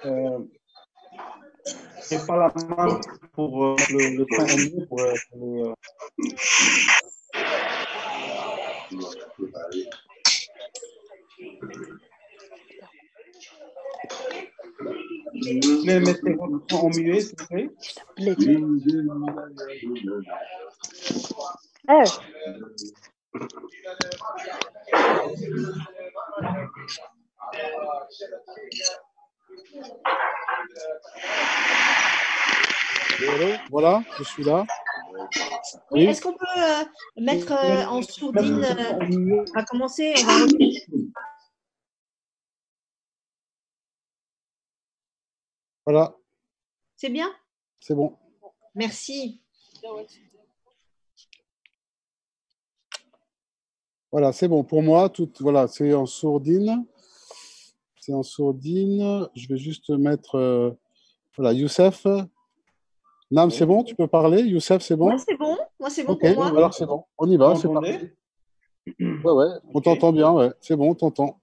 Euh, je n'ai pas la main pour le temps en mieux Vous pouvez mettre votre son en muet, s'il vous plaît. Voilà, je suis là. Oui, est-ce qu'on peut mettre en sourdine on va commencer, on va Voilà. C'est bien? C'est bon. Merci. Voilà, c'est bon. Pour moi, voilà, c'est en sourdine. C'est en sourdine. Je vais juste mettre voilà, Youssef. Nam, c'est bon? Tu peux parler? Youssef, c'est bon? Moi, c'est bon. Moi, c'est bon Ok, pour moi. alors c'est bon. On y va, c'est parti. Ouais, ouais, on t'entend bien, ouais. C'est bon, on t'entend.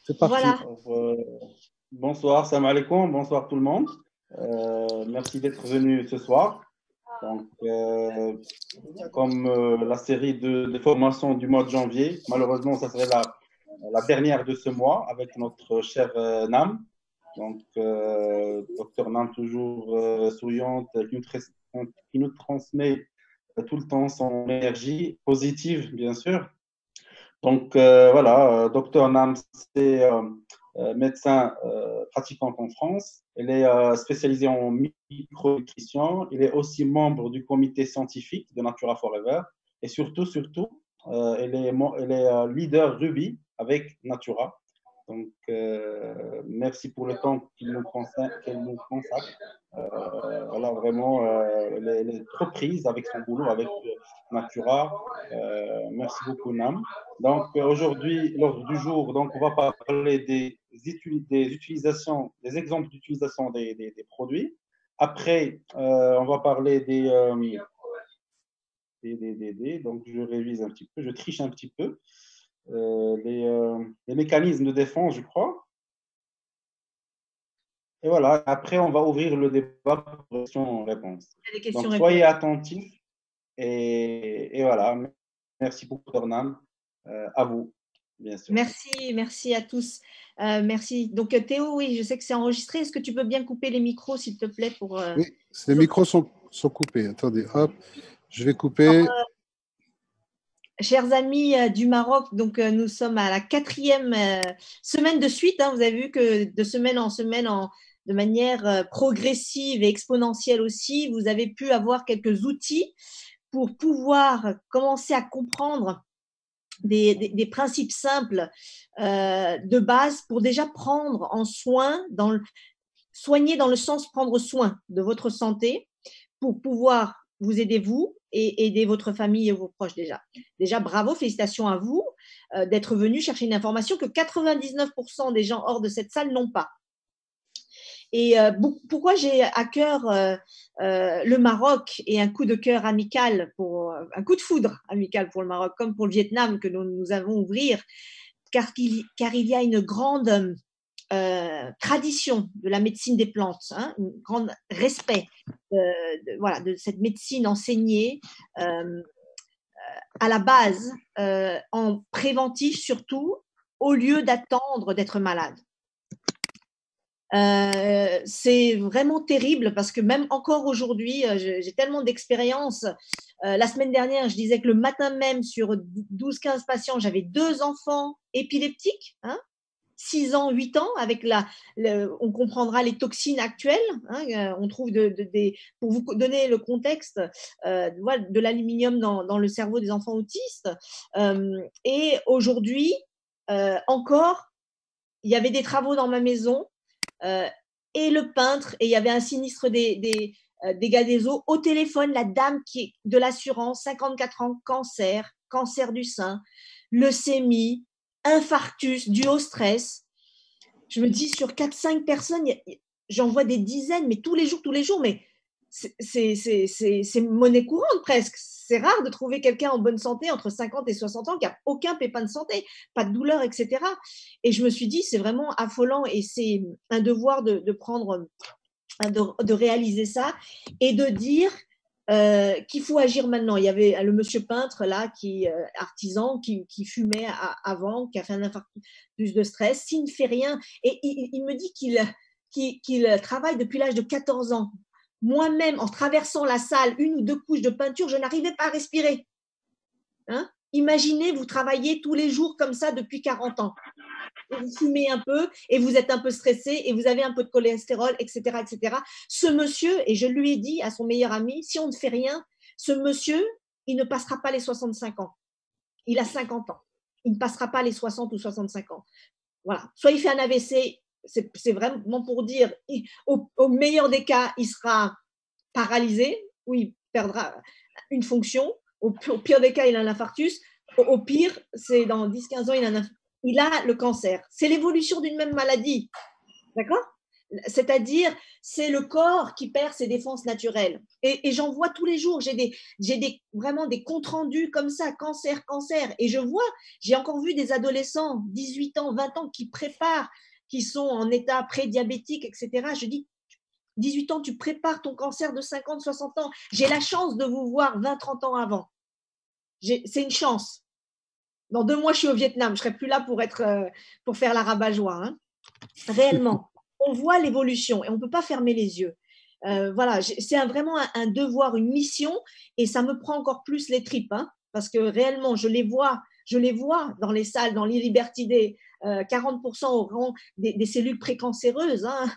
C'est parti. Voilà. Bonsoir, salam alaikum, bonsoir tout le monde. Merci d'être venu ce soir. Donc, comme la série de formations du mois de janvier, malheureusement, ça serait la dernière de ce mois avec notre cher Nam. Donc, docteur Nam, toujours souriante, qui nous transmet tout le temps son énergie positive, bien sûr. Donc, voilà, docteur Nam, c'est médecin pratiquant en France. Elle est spécialisée en micronutrition. Il est aussi membre du comité scientifique de Natura Forever. Et surtout, elle est leader Ruby avec Natura. Donc, merci pour le temps qu'elle nous consacre. Voilà, vraiment, elle est trop prise avec son boulot, avec Natura. Merci beaucoup, Nam. Donc, aujourd'hui, lors du jour, donc, on va parler des utilisations, des exemples d'utilisation des produits. Après, on va parler donc, je révise un petit peu, je triche un petit peu. Les mécanismes de défense, je crois. Et voilà, après, on va ouvrir le débat pour questions-réponses. Donc, soyez attentifs. Et voilà, merci beaucoup, Tornam. À vous, bien sûr. Merci à tous. Merci. Donc, Théo, oui, je sais que c'est enregistré. Est-ce que tu peux bien couper les micros, s'il te plaît, pour… Oui, les micros sont coupés. Attendez, hop, je vais couper. Chers amis du Maroc, donc nous sommes à la 4e semaine de suite. Vous avez vu que de semaine en semaine, de manière progressive et exponentielle aussi, vous avez pu avoir quelques outils pour pouvoir commencer à comprendre des principes simples de base pour déjà prendre en soin, soigner dans le sens prendre soin de votre santé pour pouvoir vous aider vous et aider votre famille et vos proches déjà. Déjà, bravo, félicitations à vous d'être venus chercher une information que 99% des gens hors de cette salle n'ont pas. Et pourquoi j'ai à cœur le Maroc et un coup de cœur amical, un coup de foudre amical pour le Maroc, comme pour le Vietnam que nous avons ouvrir, car il y a une grande tradition de la médecine des plantes, un grand respect de cette médecine enseignée à la base, en préventif surtout, au lieu d'attendre d'être malade. C'est vraiment terrible parce que même encore aujourd'hui, j'ai tellement d'expérience. La semaine dernière, je disais que le matin même, sur 12-15 patients, j'avais 2 enfants épileptiques, 6 ans, 8 ans, avec on comprendra les toxines actuelles. On trouve pour vous donner le contexte, de l'aluminium dans le cerveau des enfants autistes. Et aujourd'hui, encore, il y avait des travaux dans ma maison et le peintre, et il y avait un sinistre des dégâts des eaux au téléphone, la dame de l'assurance, 54 ans, cancer du sein, leucémie, infarctus dû au stress. Je me dis, sur 4-5 personnes, j'en vois des dizaines, mais tous les jours, mais c'est monnaie courante presque. c'est rare de trouver quelqu'un en bonne santé entre 50 et 60 ans qui n'a aucun pépin de santé, pas de douleur, etc. Et je me suis dit, c'est vraiment affolant et c'est un devoir de prendre, de réaliser ça et de dire qu'il faut agir maintenant. Il y avait le monsieur peintre là, artisan, qui fumait avant, qui a fait un infarctus de stress, s'il ne fait rien, et il me dit qu'il travaille depuis l'âge de 14 ans. Moi-même, en traversant la salle, 1 ou 2 couches de peinture, je n'arrivais pas à respirer. Hein? Imaginez, vous travaillez tous les jours comme ça depuis 40 ans. Et vous fumez un peu, et vous êtes un peu stressé, et vous avez un peu de cholestérol, etc., etc. Ce monsieur, et je lui ai dit à son meilleur ami, si on ne fait rien, ce monsieur, il ne passera pas les 65 ans. Il a 50 ans. Il ne passera pas les 60 ou 65 ans. Voilà. Soit il fait un AVC, c'est vraiment pour dire, au meilleur des cas, il sera paralysé, ou il perdra une fonction. Au pire des cas, il a un infarctus. Au pire, c'est dans 10-15 ans, il a le cancer. C'est l'évolution d'une même maladie. D'accord? C'est-à-dire, c'est le corps qui perd ses défenses naturelles. Et j'en vois tous les jours. J'ai vraiment des comptes rendus comme ça, cancer. Et j'ai encore vu des adolescents, 18 ans, 20 ans, qui préparent, qui sont en état prédiabétique, etc. Je dis, 18 ans, tu prépares ton cancer de 50, 60 ans. J'ai la chance de vous voir 20, 30 ans avant. C'est une chance. Dans 2 mois, je suis au Vietnam. Je ne serai plus là pour faire la rabat-joie. Hein. Réellement, on voit l'évolution et on ne peut pas fermer les yeux. Voilà, c'est vraiment un devoir, une mission, et ça me prend encore plus les tripes, hein, parce que réellement, je les vois dans les salles, dans les Liberty, 40% auront des cellules précancéreuses. Hein,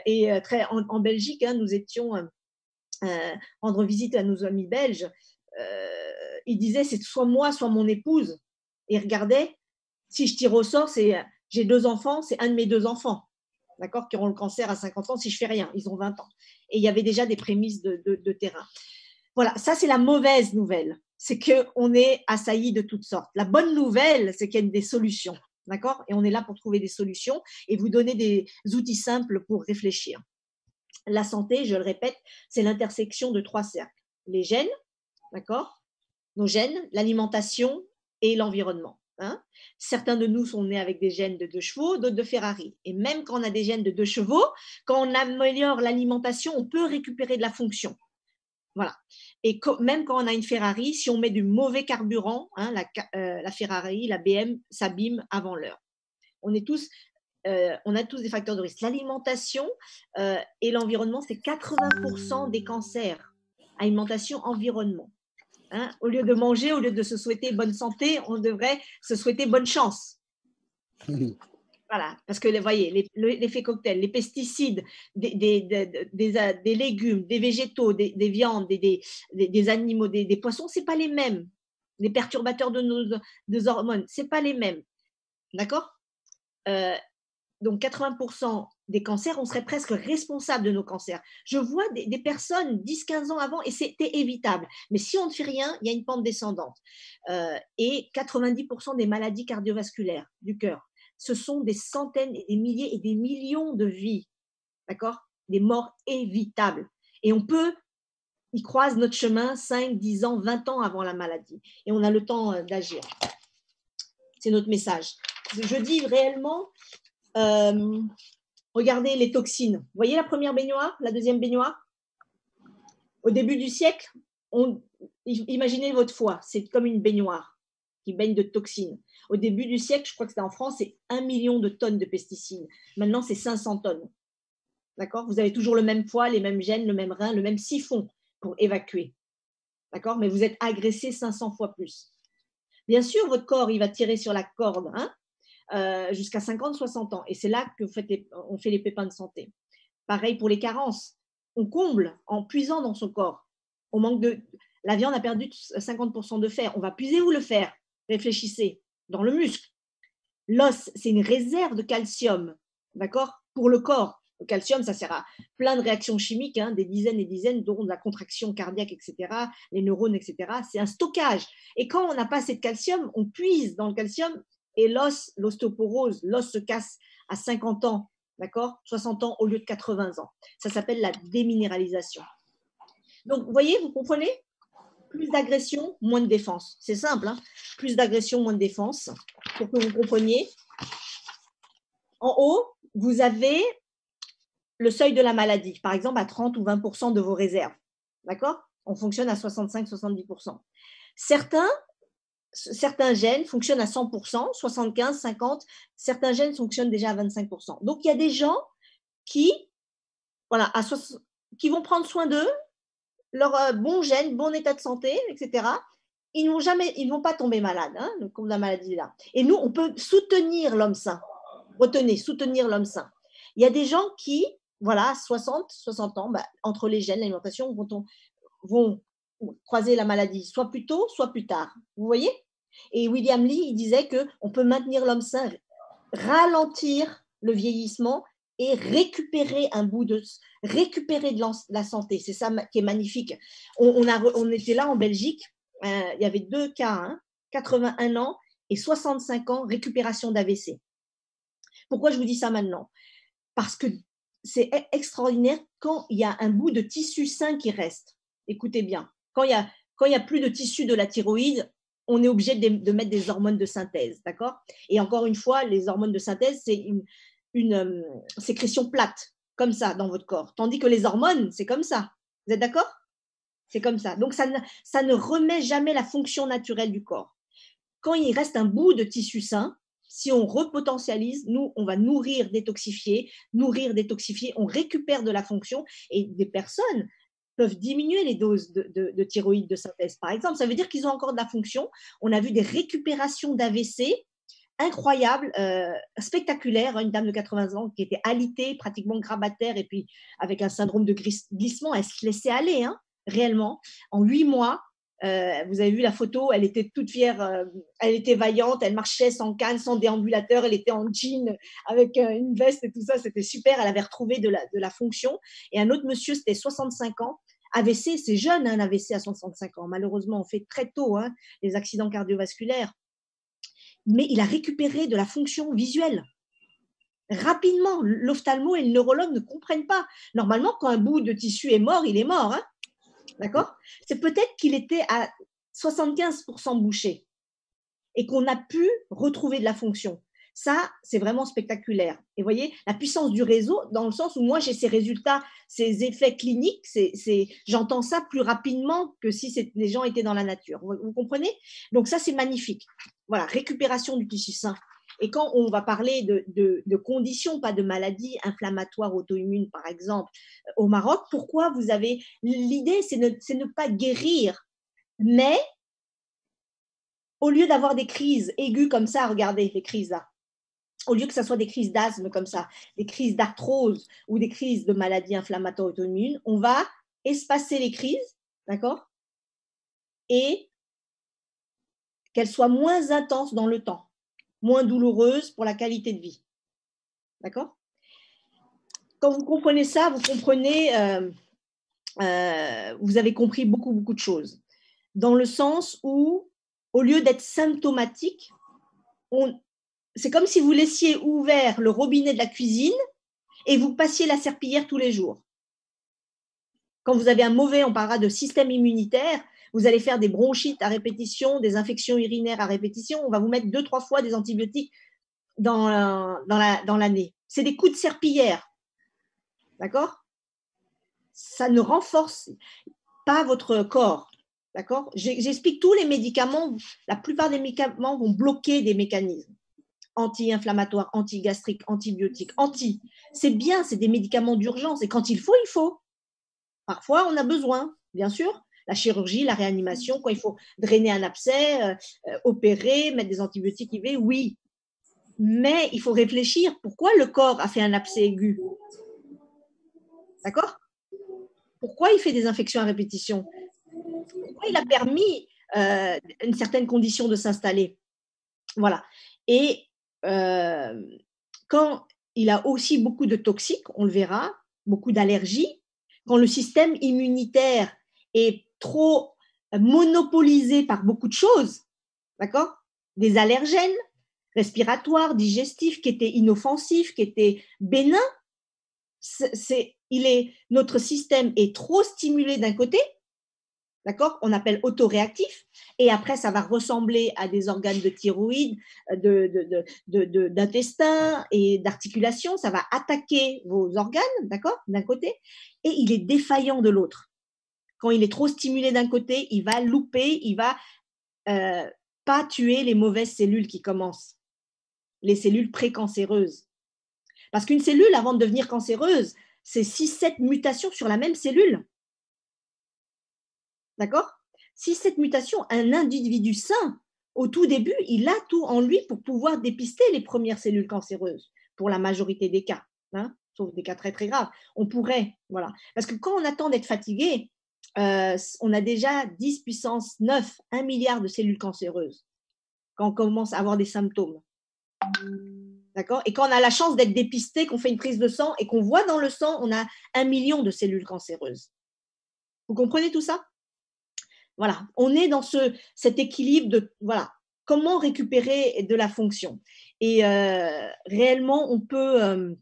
et en Belgique, hein, nous étions rendre visite à nos amis belges. Ils disaient, c'est soit moi, soit mon épouse. Et regardez, si je tire au sort, j'ai 2 enfants, c'est un de mes 2 enfants, d'accord, qui auront le cancer à 50 ans si je fais rien. Ils ont 20 ans. Et il y avait déjà des prémices de terrain. Voilà, ça c'est la mauvaise nouvelle. C'est qu'on est assailli de toutes sortes. La bonne nouvelle, c'est qu'il y a des solutions, d'accord? Et on est là pour trouver des solutions et vous donner des outils simples pour réfléchir. La santé, je le répète, c'est l'intersection de 3 cercles. Les gènes, d'accord? Nos gènes, l'alimentation et l'environnement. Hein. Certains de nous sont nés avec des gènes de 2 chevaux, d'autres de Ferrari. Et même quand on a des gènes de 2 chevaux, quand on améliore l'alimentation, on peut récupérer de la fonction. Voilà. Et même quand on a une Ferrari, si on met du mauvais carburant, hein, la Ferrari, la BM s'abîme avant l'heure. On a tous des facteurs de risque. L'alimentation et l'environnement, c'est 80% des cancers. Alimentation, environnement. Hein, au lieu de manger, au lieu de se souhaiter bonne santé, on devrait se souhaiter bonne chance. Voilà, parce que vous voyez, l'effet cocktail, les pesticides, des légumes, des végétaux, des viandes, des animaux, des poissons, ce n'est pas les mêmes. Les perturbateurs de nos hormones, ce n'est pas les mêmes. D'accord? Donc 80% des cancers, on serait presque responsable de nos cancers. Je vois des personnes 10-15 ans avant et c'était évitable. Mais si on ne fait rien, il y a une pente descendante. Et 90% des maladies cardiovasculaires du cœur, ce sont des centaines et des milliers et des millions de vies. D'accord? Des morts évitables. Et on peut y croiser notre chemin 5, 10 ans, 20 ans avant la maladie. Et on a le temps d'agir. C'est notre message. Je dis réellement... regardez les toxines. Vous voyez la première baignoire, la deuxième baignoire? Au début du siècle, imaginez votre foie, c'est comme une baignoire qui baigne de toxines. Au début du siècle, je crois que c'était en France, c'est 1 million de tonnes de pesticides. Maintenant, c'est 500 tonnes. D'accord? Vous avez toujours le même foie, les mêmes gènes, le même rein, le même siphon pour évacuer. D'accord? Mais vous êtes agressé 500 fois plus. Bien sûr, votre corps, il va tirer sur la corde, hein? Jusqu'à 50-60 ans. Et c'est là on fait les pépins de santé. Pareil pour les carences. On comble en puisant dans son corps. La viande a perdu 50% de fer. On va puiser où le fer? Réfléchissez. Dans le muscle. L'os, c'est une réserve de calcium, d'accord? Pour le corps. Le calcium, ça sert à plein de réactions chimiques, hein, des dizaines et dizaines, dont la contraction cardiaque, etc., les neurones, etc. C'est un stockage. Et quand on n'a pas assez de calcium, on puise dans le calcium. Et l'ostéoporose, l'os se casse à 50 ans, d'accord? 60 ans au lieu de 80 ans. Ça s'appelle la déminéralisation. Donc, vous voyez, vous comprenez? Plus d'agression, moins de défense. C'est simple, hein. Plus d'agression, moins de défense, pour que vous compreniez. En haut, vous avez le seuil de la maladie, par exemple à 30 ou 20% de vos réserves. D'accord? On fonctionne à 65-70%. Certains gènes fonctionnent à 100%, 75, 50. Certains gènes fonctionnent déjà à 25%. Donc, il y a des gens qui, voilà, qui vont prendre soin d'eux, leur bon gène, bon état de santé, etc. Ils ne vont pas tomber malades, hein, comme la maladie est là. Et nous, on peut soutenir l'homme sain. Retenez, soutenir l'homme sain. Il y a des gens qui, voilà, 60 ans, entre les gènes, l'alimentation, vont croiser la maladie, soit plus tôt, soit plus tard. Vous voyez? Et William Lee, il disait qu'on peut maintenir l'homme sain, ralentir le vieillissement et récupérer de la santé. C'est ça qui est magnifique. On était là en Belgique, il y avait 2 cas, hein, 81 ans et 65 ans, récupération d'AVC. Pourquoi je vous dis ça maintenant? Parce que c'est extraordinaire quand il y a un bout de tissu sain qui reste. Écoutez bien, quand il y a plus de tissu de la thyroïde, on est obligé de mettre des hormones de synthèse, d'accord? Et encore une fois, les hormones de synthèse, c'est une sécrétion plate, comme ça, dans votre corps. Tandis que les hormones, c'est comme ça. Vous êtes d'accord? C'est comme ça. Donc, ça ne remet jamais la fonction naturelle du corps. Quand il reste un bout de tissu sain, si on repotentialise, nous, on va nourrir, détoxifier, on récupère de la fonction et des personnes peuvent diminuer les doses de thyroïde de synthèse, par exemple. Ça veut dire qu'ils ont encore de la fonction. On a vu des récupérations d'AVC incroyables, spectaculaires. Une dame de 80 ans qui était alitée, pratiquement grabataire, et puis avec un syndrome de glissement, elle se laissait aller, hein, réellement. En 8 mois, vous avez vu la photo, elle était toute fière, elle était vaillante, elle marchait sans canne, sans déambulateur, elle était en jean avec une veste et tout ça, c'était super, elle avait retrouvé de la fonction. Et un autre monsieur, c'était 65 ans, AVC, c'est jeune, hein, un AVC à 65 ans, malheureusement, on fait très tôt, hein, les accidents cardiovasculaires, mais il a récupéré de la fonction visuelle. Rapidement, l'ophtalmo et le neurologue ne comprennent pas. Normalement, quand un bout de tissu est mort, il est mort, hein. D'accord? C'est peut-être qu'il était à 75% bouché et qu'on a pu retrouver de la fonction. Ça, c'est vraiment spectaculaire. Et vous voyez, la puissance du réseau, dans le sens où moi, j'ai ces résultats, ces effets cliniques, j'entends ça plus rapidement que si les gens étaient dans la nature. Vous comprenez? Donc ça, c'est magnifique. Voilà, récupération du tissu sain. Et quand on va parler de conditions, pas de maladies inflammatoires auto-immunes, par exemple, au Maroc, pourquoi vous avez… L'idée, c'est ne pas guérir, mais au lieu d'avoir des crises aiguës comme ça, regardez les crises là, au lieu que ce soit des crises d'asthme comme ça, des crises d'arthrose ou des crises de maladies inflammatoires auto-immunes, on va espacer les crises, d'accord? Et qu'elles soient moins intenses dans le temps, moins douloureuses pour la qualité de vie. D'accord? Quand vous comprenez ça, vous comprenez, vous avez compris beaucoup, beaucoup de choses. Dans le sens où, au lieu d'être symptomatique, c'est comme si vous laissiez ouvert le robinet de la cuisine et vous passiez la serpillière tous les jours. Quand vous avez on parlera de système immunitaire, vous allez faire des bronchites à répétition, des infections urinaires à répétition, on va vous mettre 2-3 fois des antibiotiques dans l'année. C'est des coups de serpillière. D'accord? Ça ne renforce pas votre corps. D'accord? J'explique tous les médicaments, la plupart des médicaments vont bloquer des mécanismes anti-inflammatoires, anti-gastriques, antibiotiques, c'est bien, c'est des médicaments d'urgence et quand il faut. Parfois, on a besoin, bien sûr, la chirurgie, la réanimation, quand il faut drainer un abcès, opérer, mettre des antibiotiques IV, oui. Mais il faut réfléchir, pourquoi le corps a fait un abcès aigu? D'accord? Pourquoi il fait des infections à répétition? Pourquoi il a permis une certaine condition de s'installer? Voilà. Et quand il a aussi beaucoup de toxiques, on le verra, beaucoup d'allergies, quand le système immunitaire est trop monopolisé par beaucoup de choses, d'accord? Des allergènes respiratoires, digestifs, qui étaient inoffensifs, qui étaient bénins, notre système est trop stimulé d'un côté d'accord? On appelle autoréactif. Et après, ça va ressembler à des organes de thyroïde, d'intestin et d'articulation. Ça va attaquer vos organes, d'accord? D'un côté. Et il est défaillant de l'autre. Quand il est trop stimulé d'un côté, il va louper, il va pas tuer les mauvaises cellules qui commencent, les cellules précancéreuses. Parce qu'une cellule, avant de devenir cancéreuse, c'est 6-7 mutations sur la même cellule. D'accord? 6-7 mutations, un individu sain, au tout début, il a tout en lui pour pouvoir dépister les premières cellules cancéreuses, pour la majorité des cas, hein, sauf des cas très très graves. On pourrait, voilà. Parce que quand on attend d'être fatigué, on a déjà 10 puissance 9, 1 milliard de cellules cancéreuses, quand on commence à avoir des symptômes. D'accord? Et quand on a la chance d'être dépisté, qu'on fait une prise de sang et qu'on voit dans le sang, on a 1 million de cellules cancéreuses. Vous comprenez tout ça? Voilà, on est dans cet équilibre de voilà, comment récupérer de la fonction. Et réellement, on peut,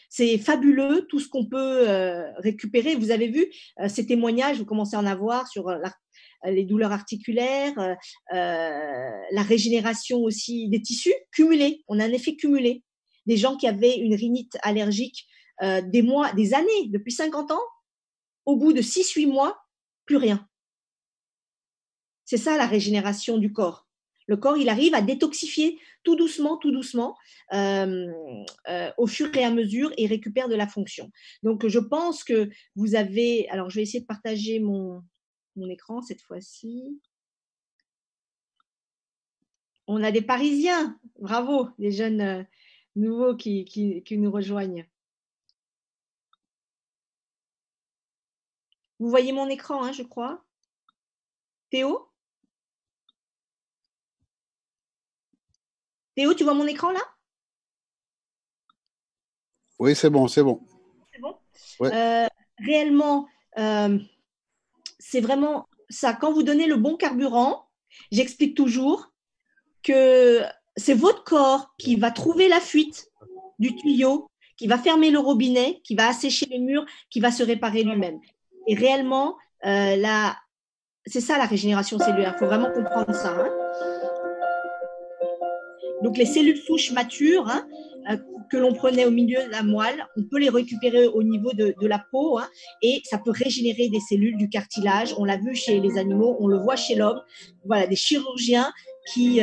c'est fabuleux tout ce qu'on peut récupérer. Vous avez vu ces témoignages, vous commencez à en avoir sur les douleurs articulaires, la régénération aussi des tissus cumulés. On a un effet cumulé. Des gens qui avaient une rhinite allergique des mois, des années, depuis 50 ans, au bout de 6-8 mois, plus rien. C'est ça la régénération du corps. Le corps, il arrive à détoxifier tout doucement, au fur et à mesure et récupère de la fonction. Donc, je pense que vous avez… Alors, je vais essayer de partager mon écran cette fois-ci. On a des Parisiens, bravo, des jeunes nouveaux qui nous rejoignent. Vous voyez mon écran, hein, je crois. Théo? Théo, tu vois mon écran là? Oui, c'est bon, c'est bon. C'est bon? Ouais. Réellement, c'est vraiment ça. Quand vous donnez le bon carburant, j'explique toujours que c'est votre corps qui va trouver la fuite du tuyau, qui va fermer le robinet, qui va assécher les murs, qui va se réparer lui-même. Et réellement, c'est ça la régénération cellulaire. Il faut vraiment comprendre ça. Hein. Donc, les cellules souches matures que l'on prenait au milieu de la moelle, on peut les récupérer au niveau de la peau et ça peut régénérer des cellules du cartilage. On l'a vu chez les animaux, on le voit chez l'homme. Voilà, des chirurgiens qui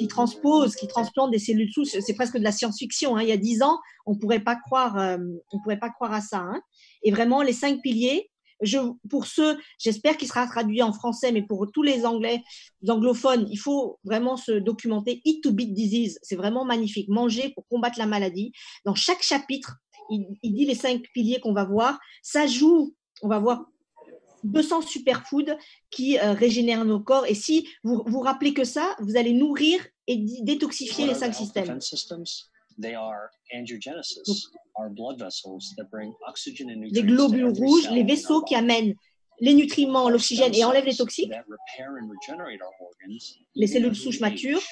transplantent des cellules souches. C'est presque de la science-fiction. Hein. Il y a 10 ans, on ne pourrait pas croire à ça. Hein. Et vraiment, les 5 piliers, pour ceux, j'espère qu'il sera traduit en français, mais pour tous les anglophones, il faut vraiment se documenter. Eat to beat disease, c'est vraiment magnifique. Manger pour combattre la maladie. Dans chaque chapitre, il dit les 5 piliers qu'on va voir. Ça joue, on va voir 200 superfoods qui régénèrent nos corps. Et si vous vous rappelez que ça, vous allez nourrir et détoxifier les 5 systèmes. Donc, les globules rouges, les vaisseaux qui amènent les nutriments, l'oxygène et enlèvent les toxiques. Les cellules souches matures.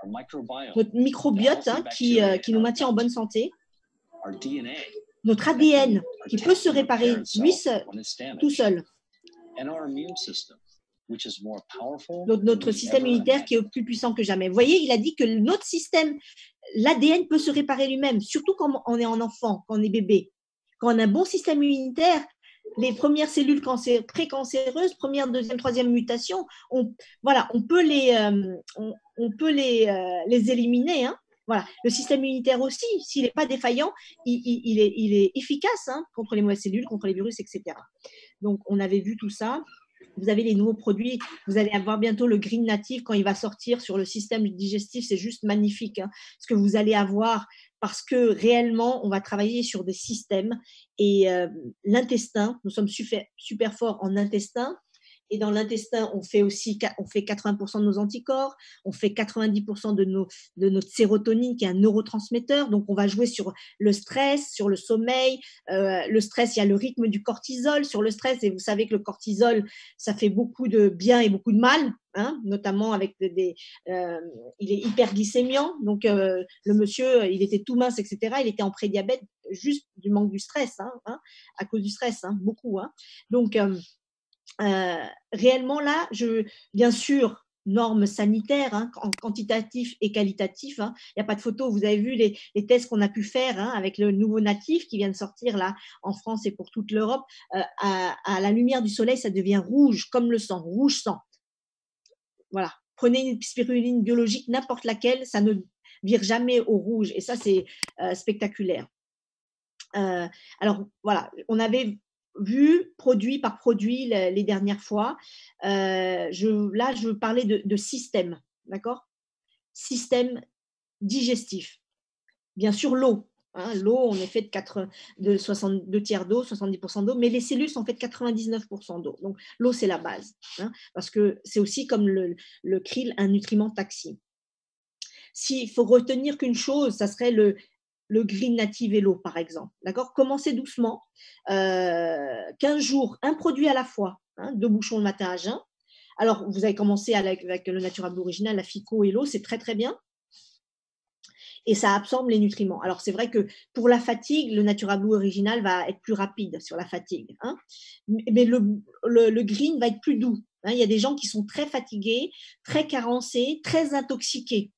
Notre microbiote qui nous maintient en bonne santé. Notre ADN qui peut se réparer lui seul, tout seul. Notre système immunitaire qui est plus puissant que jamais. Vous voyez, il a dit que notre système, l'ADN peut se réparer lui-même, surtout quand on est en enfant, quand on est bébé. Quand on a un bon système immunitaire, les premières cellules précancéreuses, première, deuxième, troisième mutation, on peut les éliminer. Hein. Voilà. Le système immunitaire aussi, s'il n'est pas défaillant, il est efficace contre les mauvaises cellules, contre les virus, etc. Donc, on avait vu tout ça. Vous avez les nouveaux produits. Vous allez avoir bientôt le Green Native quand il va sortir sur le système digestif. C'est juste magnifique ce que vous allez avoir parce que réellement, on va travailler sur des systèmes et l'intestin. Nous sommes super forts en intestin. Et dans l'intestin, on fait 80% de nos anticorps, on fait 90% de notre sérotonine qui est un neurotransmetteur. Donc, on va jouer sur le stress, sur le sommeil. Le stress, il y a le rythme du cortisol sur le stress. Et vous savez que le cortisol, ça fait beaucoup de bien et beaucoup de mal, notamment avec il est hyperglycémiant. Donc, le monsieur, il était tout mince, etc. Il était en prédiabète juste du manque du stress, à cause du stress, beaucoup. Donc, réellement là, bien sûr, normes sanitaires, en quantitatif et qualitatif. Il n'y a pas de photo. Vous avez vu les tests qu'on a pu faire avec le nouveau natif qui vient de sortir là en France et pour toute l'Europe. À la lumière du soleil, ça devient rouge comme le sang, rouge sang. Voilà. Prenez une spiruline biologique, n'importe laquelle, ça ne vire jamais au rouge. Et ça, c'est spectaculaire. Alors, voilà, on avait vu produit par produit les dernières fois. Là, je veux parler de système, d'accord? Système digestif. Bien sûr, l'eau. L'eau, on est fait de 62 tiers d'eau, 70% d'eau, mais les cellules sont faites de 99% d'eau. Donc, l'eau, c'est la base, parce que c'est aussi comme le krill, un nutriment taxi. S'il faut retenir qu'une chose, ça serait le green native et l'eau, par exemple. D'accord? Commencez doucement. 15 jours, un produit à la fois, 2 bouchons le matin à jeun. Alors, vous avez commencé avec le Natura Blue original, la FICO et l'eau, c'est très, très bien. Et ça absorbe les nutriments. Alors, c'est vrai que pour la fatigue, le Natura Blue original va être plus rapide sur la fatigue. Mais le green va être plus doux. Il y a des gens qui sont très fatigués, très carencés, très intoxiqués.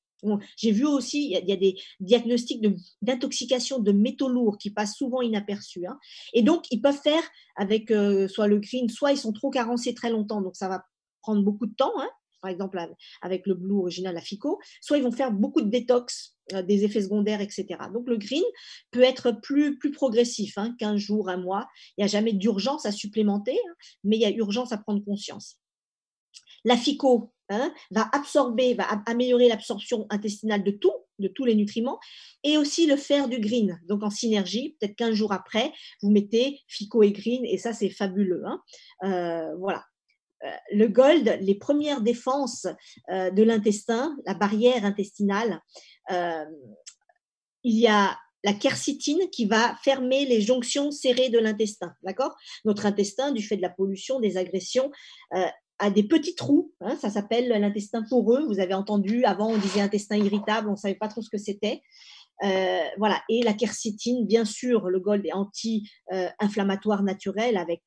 J'ai vu aussi, il y a des diagnostics d'intoxication de métaux lourds qui passent souvent inaperçus. Et donc, ils peuvent faire avec soit le green, soit ils sont trop carencés très longtemps, donc ça va prendre beaucoup de temps, par exemple avec le blue original, la FICO, soit ils vont faire beaucoup de détox, des effets secondaires, etc. Donc, le green peut être plus progressif, 15 jours, un mois. Il n'y a jamais d'urgence à supplémenter, mais il y a urgence à prendre conscience. La FICO va améliorer l'absorption intestinale de tous les nutriments, et aussi le fer du green. Donc, en synergie, peut-être 15 jours après, vous mettez FICO et green, et ça, c'est fabuleux. Voilà. Le gold, les premières défenses de l'intestin, la barrière intestinale, il y a la quercétine qui va fermer les jonctions serrées de l'intestin. D'accord? Notre intestin, du fait de la pollution, des agressions, a des petits trous, ça s'appelle l'intestin poreux. Vous avez entendu, avant on disait intestin irritable, on ne savait pas trop ce que c'était. Voilà. Et la quercétine, bien sûr, le gold est anti-inflammatoire naturel avec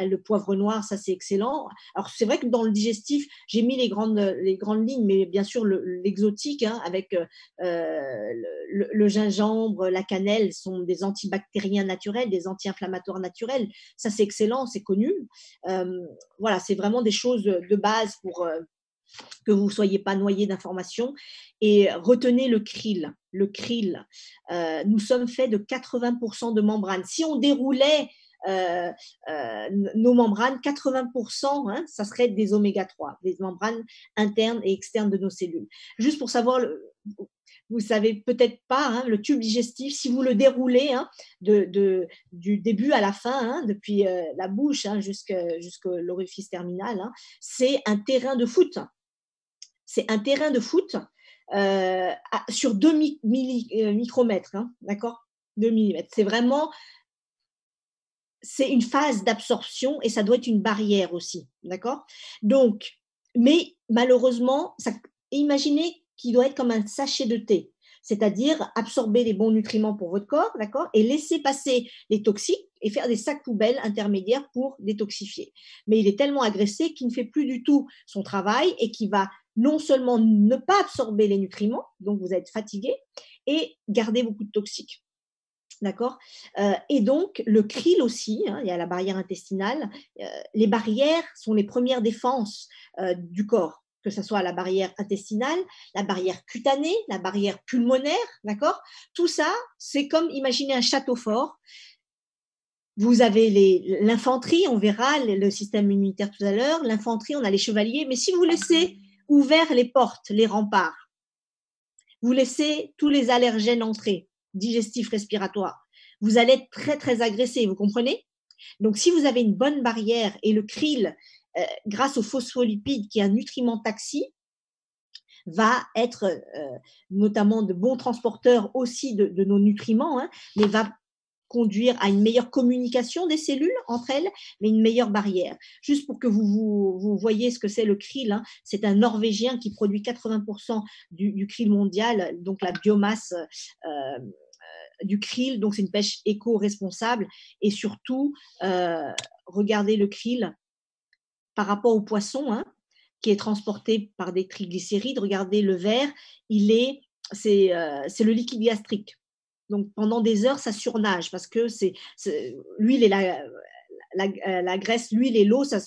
le poivre noir, ça c'est excellent. Alors c'est vrai que dans le digestif, j'ai mis les grandes lignes, mais bien sûr l'exotique, avec le gingembre, la cannelle sont des antibactériens naturels, des anti-inflammatoires naturels. Ça c'est excellent, c'est connu. Voilà, c'est vraiment des choses de base pour que vous ne soyez pas noyé d'informations. Et retenez le krill. Le krill, nous sommes faits de 80% de membranes. Si on déroulait nos membranes, 80%, ça serait des oméga 3, des membranes internes et externes de nos cellules. Juste pour savoir, vous ne savez peut-être pas, le tube digestif, si vous le déroulez du début à la fin, depuis la bouche jusqu'à l'orifice terminal, c'est un terrain de foot. C'est un terrain de foot sur 2 micromètres, d'accord, 2 millimètres. C'est vraiment... c'est une phase d'absorption et ça doit être une barrière aussi, d'accord? Donc, mais malheureusement, imaginez qu'il doit être comme un sachet de thé, c'est-à-dire absorber les bons nutriments pour votre corps, d'accord? Et laisser passer les toxiques et faire des sacs poubelles intermédiaires pour détoxifier. Mais il est tellement agressé qu'il ne fait plus du tout son travail et qu'il va non seulement ne pas absorber les nutriments, donc vous êtes fatigué, et garder beaucoup de toxiques. D'accord? Et donc, le krill aussi, il y a la barrière intestinale. Les barrières sont les premières défenses du corps, que ce soit la barrière intestinale, la barrière cutanée, la barrière pulmonaire, d'accord? Tout ça, c'est comme imaginer un château fort. Vous avez l'infanterie, on verra le système immunitaire tout à l'heure. L'infanterie, on a les chevaliers. Mais si vous laissez ouverts les portes, les remparts, vous laissez tous les allergènes entrer, digestifs, respiratoires, vous allez être très, très agressé, vous comprenez? Donc, si vous avez une bonne barrière et le krill, grâce aux phospholipides, qui est un nutriment taxi, va être notamment de bons transporteurs aussi de nos nutriments, mais va conduire à une meilleure communication des cellules entre elles, mais une meilleure barrière. Juste pour que vous voyez ce que c'est le krill, c'est un Norvégien qui produit 80% du krill mondial, donc la biomasse du krill, donc c'est une pêche éco-responsable. Et surtout, regardez le krill par rapport au poisson, hein, qui est transporté par des triglycérides. Regardez le vert, c'est le liquide gastrique. Donc pendant des heures, ça surnage parce que l'huile et la graisse, l'huile et l'eau, ça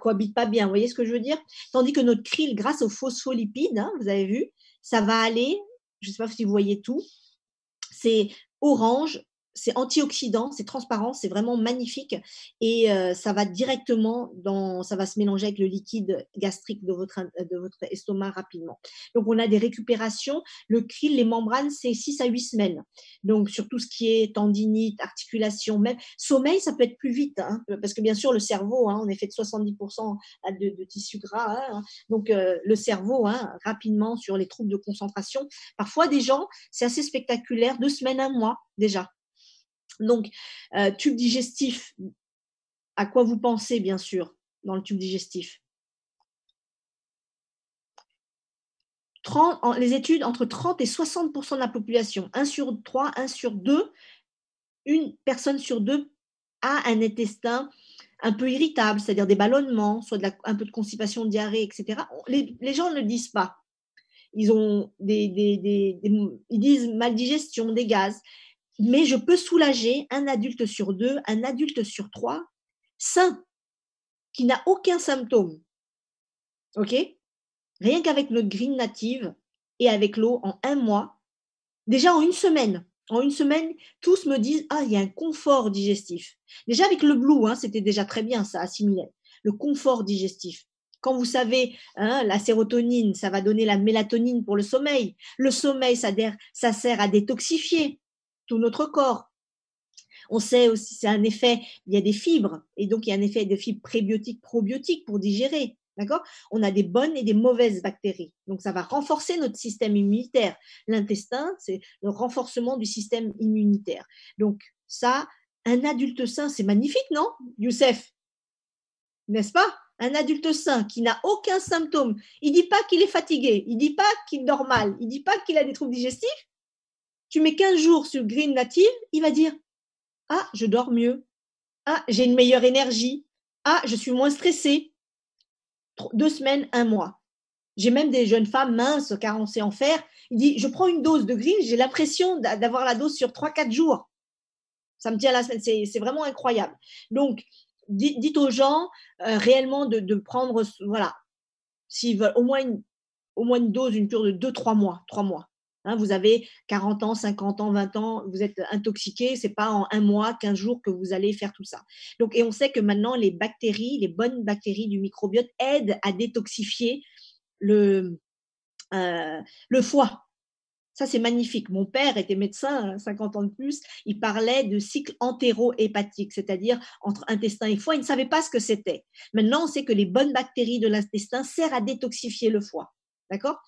cohabite pas bien. Vous voyez ce que je veux dire? Tandis que notre krill, grâce aux phospholipides, hein, vous avez vu, ça va aller, je ne sais pas si vous voyez tout, c'est orange, c'est antioxydant, c'est transparent, c'est vraiment magnifique et ça va directement ça va se mélanger avec le liquide gastrique de votre estomac rapidement. Donc on a des récupérations. Le krill, les membranes, c'est 6 à 8 semaines. Donc sur tout ce qui est tendinite, articulation, même sommeil, ça peut être plus vite, hein, parce que bien sûr le cerveau, hein, on est fait de 70% de tissu gras, hein, donc le cerveau, hein, rapidement sur les troubles de concentration. Parfois des gens, c'est assez spectaculaire, 2 semaines, 1 mois déjà. Donc, tube digestif, à quoi vous pensez, bien sûr, dans le tube digestif? Les études, entre 30 et 60% de la population, 1 sur 3, 1 sur 2, une personne sur 2 a un intestin un peu irritable, c'est-à-dire des ballonnements, soit un peu de constipation, diarrhée, etc. Les gens ne le disent pas. Ils ont ils disent maldigestion, des gaz. Mais je peux soulager un adulte sur 2, un adulte sur 3, sain, qui n'a aucun symptôme. OK? Rien qu'avec notre green native et avec l'eau en 1 mois, déjà en 1 semaine. En 1 semaine, tous me disent: ah, il y a un confort digestif. Déjà avec le blue, hein, c'était déjà très bien, ça assimilait. Le confort digestif. Quand vous savez, hein, la sérotonine, ça va donner la mélatonine pour le sommeil. Le sommeil, ça sert à détoxifier tout notre corps. On sait aussi, c'est un effet, il y a des fibres, et donc il y a un effet de fibres prébiotiques, probiotiques pour digérer. D'accord? On a des bonnes et des mauvaises bactéries. Donc, ça va renforcer notre système immunitaire. L'intestin, c'est le renforcement du système immunitaire. Donc, ça, un adulte sain, c'est magnifique, non, Youssef? N'est-ce pas? Un adulte sain qui n'a aucun symptôme. Il ne dit pas qu'il est fatigué. Il ne dit pas qu'il dort mal. Il ne dit pas qu'il a des troubles digestifs. Tu mets 15 jours sur Green Native, il va dire: ah, je dors mieux. Ah, j'ai une meilleure énergie. Ah, je suis moins stressée. 2 semaines, 1 mois. J'ai même des jeunes femmes minces, carencées en fer. Il dit: je prends une dose de green, j'ai l'impression d'avoir la dose sur 3-4 jours. Ça me tient la semaine. C'est vraiment incroyable. Donc, dites aux gens réellement de prendre, voilà, s'ils veulent au moins une dose, une cure de 2-3 mois. 3 mois. Hein, vous avez 40 ans, 50 ans, 20 ans, vous êtes intoxiqué, ce n'est pas en 1 mois, 15 jours que vous allez faire tout ça. Donc, et on sait que maintenant, les bactéries, les bonnes bactéries du microbiote aident à détoxifier le foie. Ça, c'est magnifique. Mon père était médecin, 50 ans de plus. Il parlait de cycle entéro-hépatique, c'est-à-dire entre intestin et foie. Il ne savait pas ce que c'était. Maintenant, on sait que les bonnes bactéries de l'intestin servent à détoxifier le foie. D'accord?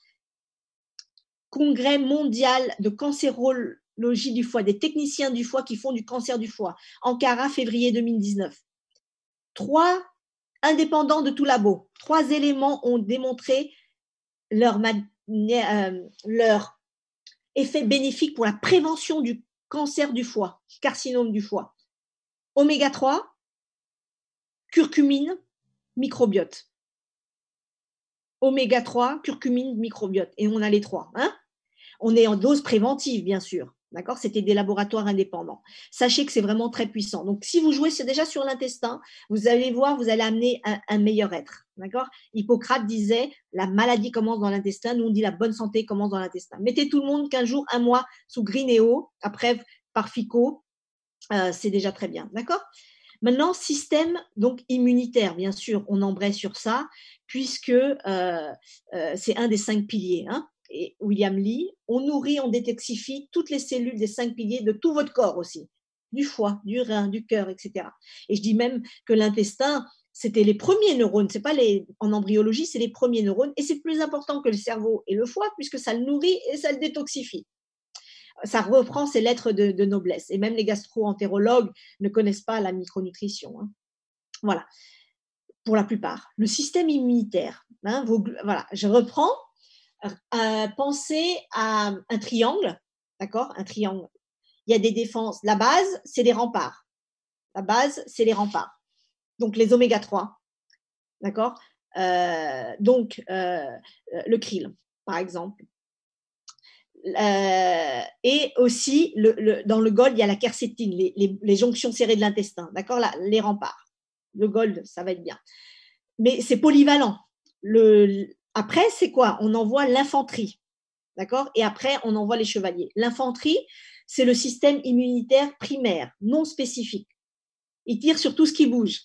Congrès mondial de cancérologie du foie, des techniciens du foie qui font du cancer du foie. Ankara, février 2019. 3 indépendants de tout labo. 3 éléments ont démontré leur effet bénéfique pour la prévention du cancer du foie, carcinome du foie. Oméga 3, curcumine, microbiote. Oméga 3, curcumine, microbiote. Et on a les 3. Hein? On est en dose préventive, bien sûr. D'accord? C'était des laboratoires indépendants. Sachez que c'est vraiment très puissant. Donc, si vous jouez déjà sur l'intestin, vous allez voir, vous allez amener un meilleur être. D'accord? Hippocrate disait, la maladie commence dans l'intestin. Nous, on dit la bonne santé commence dans l'intestin. Mettez tout le monde 15 jours, 1 mois sous Greeneo, après par FICO. C'est déjà très bien. D'accord? Maintenant, système donc immunitaire, bien sûr, on embraye sur ça, puisque c'est un des 5 piliers. Hein? Et William Lee, on nourrit, on détoxifie toutes les cellules des 5 piliers de tout votre corps aussi, du foie, du rein, du cœur, etc. Et je dis même que l'intestin, c'était les premiers neurones, c'est pas en embryologie, c'est les premiers neurones, et c'est plus important que le cerveau et le foie, puisque ça le nourrit et ça le détoxifie. Ça reprend ses lettres de noblesse. Et même les gastro-entérologues ne connaissent pas la micronutrition. Hein. Voilà, pour la plupart. Le système immunitaire, hein, voilà, je reprends. Pensez à un triangle d'accord? Un triangle. Il y a des défenses. La base, c'est les remparts. La base, c'est les remparts. Donc, les oméga 3, d'accord? Le krill, par exemple. Et aussi, dans le gold, il y a la quercétine, les jonctions serrées de l'intestin, d'accord? Les remparts. Le gold, ça va être bien. Mais c'est polyvalent. Après, c'est quoi? On envoie l'infanterie, d'accord? Et après, on envoie les chevaliers. L'infanterie, c'est le système immunitaire primaire, non spécifique. Il tire sur tout ce qui bouge.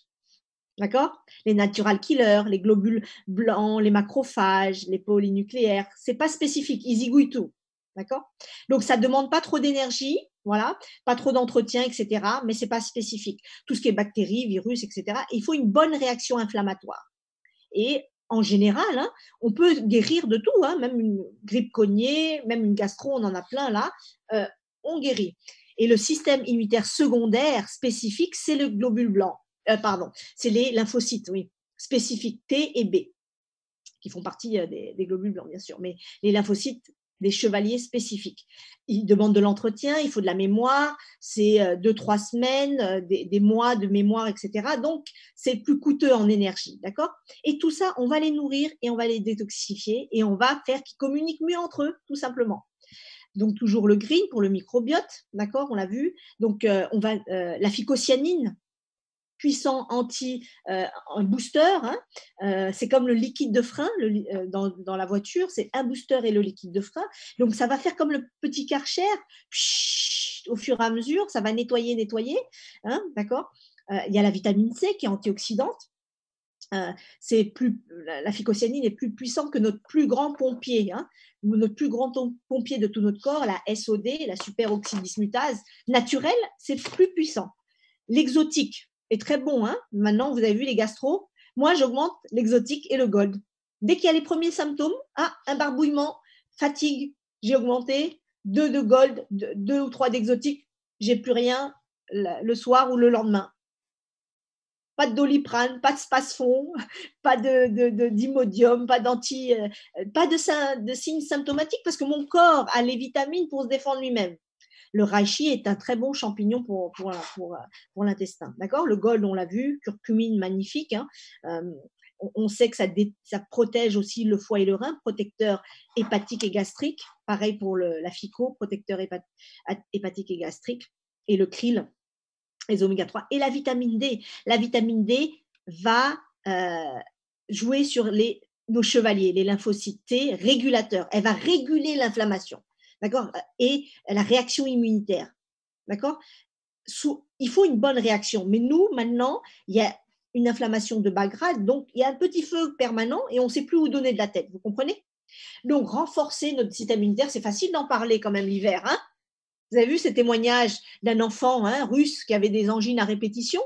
D'accord? Les natural killers, les globules blancs, les macrophages, les polynucléaires, c'est pas spécifique, ils zigouillent tout. D'accord? Donc ça demande pas trop d'énergie, voilà, pas trop d'entretien, etc. Mais c'est pas spécifique. Tout ce qui est bactéries, virus, etc. Il faut une bonne réaction inflammatoire. Et en général, hein, on peut guérir de tout, hein, même une grippe cognée, même une gastro, on en a plein là, on guérit. Et le système immunitaire secondaire spécifique, c'est le globule blanc. C'est les lymphocytes, oui, spécifiques T et B, qui font partie des globules blancs, bien sûr, mais les lymphocytes des chevaliers spécifiques. Ils demandent de l'entretien, il faut de la mémoire, c'est 2-3 semaines, des mois de mémoire, etc. Donc, c'est plus coûteux en énergie, d'accord? Et tout ça, on va les nourrir et on va les détoxifier et on va faire qu'ils communiquent mieux entre eux, tout simplement. Donc, toujours le green pour le microbiote, d'accord? On l'a vu. Donc, la phycocyanine, puissant un booster, hein, c'est comme le liquide de frein dans la voiture, c'est un booster et le liquide de frein. Donc, ça va faire comme le petit Karcher, au fur et à mesure, ça va nettoyer, hein, d'accord? Il y a la vitamine C qui est antioxydante. La phycocyanine est plus puissante que notre plus grand pompier, hein, notre plus grand pompier de tout notre corps, la SOD, la superoxydismutase naturelle, c'est plus puissant. L'exotique est très bon, hein. Maintenant, vous avez vu les gastro. Moi, j'augmente l'exotique et le gold. Dès qu'il y a les premiers symptômes, un barbouillement, fatigue, j'ai augmenté 2 de gold, 2 ou 3 d'exotique, j'ai plus rien le soir ou le lendemain. Pas de doliprane, pas de spasfon, pas d'imodium, pas pas de signes symptomatiques parce que mon corps a les vitamines pour se défendre lui-même. Le reishi est un très bon champignon pour l'intestin. D'accord? Le gold, on l'a vu, curcumine magnifique. Hein. On sait que ça protège aussi le foie et le rein, protecteur hépatique et gastrique. Pareil pour la fico, protecteur hépatique et gastrique. Et le krill, les oméga 3. Et la vitamine D. La vitamine D va jouer sur nos chevaliers, les lymphocytes T régulateurs. Elle va réguler l'inflammation. D'accord? Et la réaction immunitaire. D'accord? Il faut une bonne réaction. Mais nous, maintenant, il y a une inflammation de bas grade, donc il y a un petit feu permanent et on ne sait plus où donner de la tête. Vous comprenez? Donc, renforcer notre système immunitaire, c'est facile d'en parler quand même l'hiver. Hein? Vous avez vu ces témoignages d'un enfant russe qui avait des angines à répétition?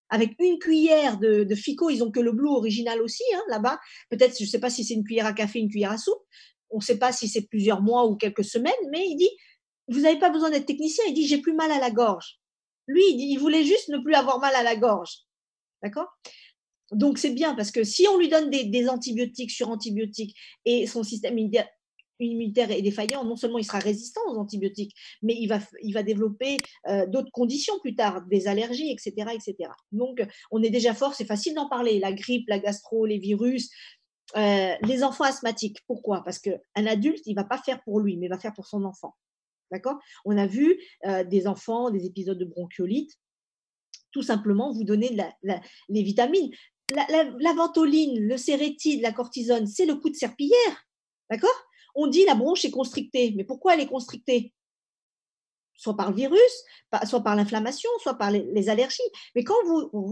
Avec une cuillère de FICO, ils n'ont que le blue original aussi, hein, là-bas. Peut-être, je ne sais pas si c'est une cuillère à café, une cuillère à soupe. On ne sait pas si c'est plusieurs mois ou quelques semaines, mais il dit, vous n'avez pas besoin d'être technicien, il dit, j'ai plus mal à la gorge. Lui, il voulait juste ne plus avoir mal à la gorge. D'accord? Donc, c'est bien parce que si on lui donne des antibiotiques sur antibiotiques et son système immunitaire est défaillant, non seulement il sera résistant aux antibiotiques, mais il va développer d'autres conditions plus tard, des allergies, etc., etc. Donc, on est déjà fort, c'est facile d'en parler. La grippe, la gastro, les virus, les enfants asthmatiques. Pourquoi? Parce qu'un adulte, il ne va pas faire pour lui, mais il va faire pour son enfant. D'accord? On a vu des enfants, des épisodes de bronchiolite, tout simplement vous donner les vitamines. La ventoline, le sérétide, la cortisone, c'est le coup de serpillière. D'accord? On dit la bronche est constrictée. Mais pourquoi elle est constrictée? Soit par le virus, soit par l'inflammation, soit par les allergies. Mais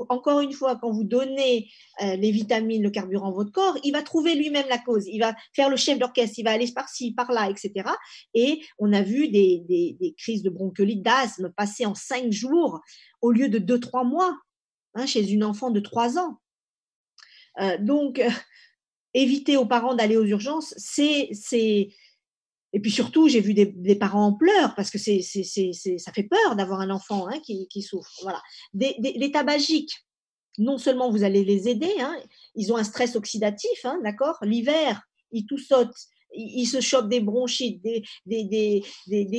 encore une fois, quand vous donnez les vitamines, le carburant à votre corps, il va trouver lui-même la cause. Il va faire le chef d'orchestre, il va aller par-ci, par-là, etc. Et on a vu des crises de bronchiolite, d'asthme passer en 5 jours au lieu de 2-3 mois chez une enfant de 3 ans. Donc, éviter aux parents d'aller aux urgences, Et puis surtout, j'ai vu des parents en pleurs parce que ça fait peur d'avoir un enfant qui souffre. Voilà. Les tabagiques, non seulement vous allez les aider, ils ont un stress oxydatif, d'accord. L'hiver, ils tout sautent, ils se chopent des bronchites, des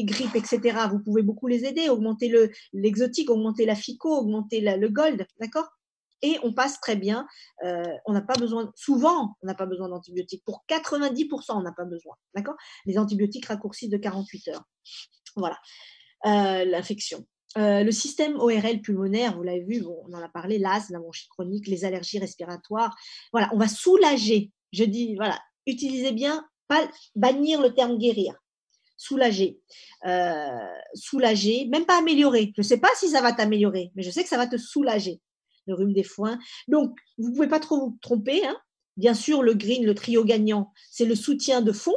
grippes, etc. Vous pouvez beaucoup les aider, augmenter l'exotique, augmenter la FICO, augmenter le gold, d'accord? Et on passe très bien. On n'a pas besoin, souvent, on n'a pas besoin d'antibiotiques. Pour 90%, on n'a pas besoin, d'accord? Les antibiotiques raccourcissent de 48 heures. Voilà, l'infection. Le système ORL pulmonaire, vous l'avez vu, bon, on en a parlé, l'asthme, la bronchite chronique, les allergies respiratoires. Voilà, on va soulager. Je dis, voilà, utilisez bien, pas bannir le terme guérir. Soulager. Soulager, même pas améliorer. Je ne sais pas si ça va t'améliorer, mais je sais que ça va te soulager. Le rhume des foins. Donc, vous ne pouvez pas trop vous tromper, hein. Bien sûr, le green, le trio gagnant, c'est le soutien de fond.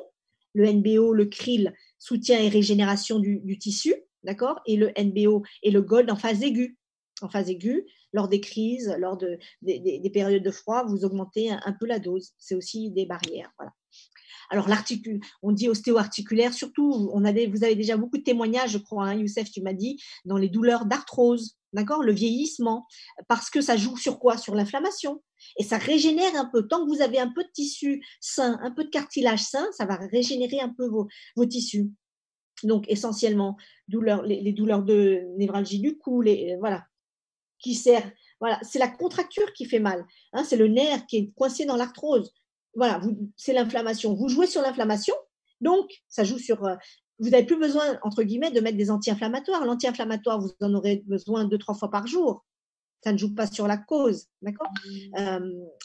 Le NBO, le krill, soutien et régénération du tissu. D'accord? Et le NBO et le gold en phase aiguë. En phase aiguë, lors des crises, lors des périodes de froid, vous augmentez un peu la dose. C'est aussi des barrières. Voilà. Alors, on dit ostéo-articulaire, surtout, vous avez déjà beaucoup de témoignages, je crois, hein, Youssef, tu m'as dit, dans les douleurs d'arthrose, d'accord, le vieillissement, parce que ça joue sur quoi? Sur l'inflammation. Et ça régénère un peu. Tant que vous avez un peu de tissu sain, un peu de cartilage sain, ça va régénérer un peu vos tissus. Donc, essentiellement, les douleurs de névralgie du cou, voilà, qui sert. Voilà, c'est la contracture qui fait mal. Hein, c'est le nerf qui est coincé dans l'arthrose. Voilà, c'est l'inflammation. Vous jouez sur l'inflammation, donc ça joue sur. Vous n'avez plus besoin, entre guillemets, de mettre des anti-inflammatoires. L'anti-inflammatoire, vous en aurez besoin 2-3 fois par jour. Ça ne joue pas sur la cause, d'accord?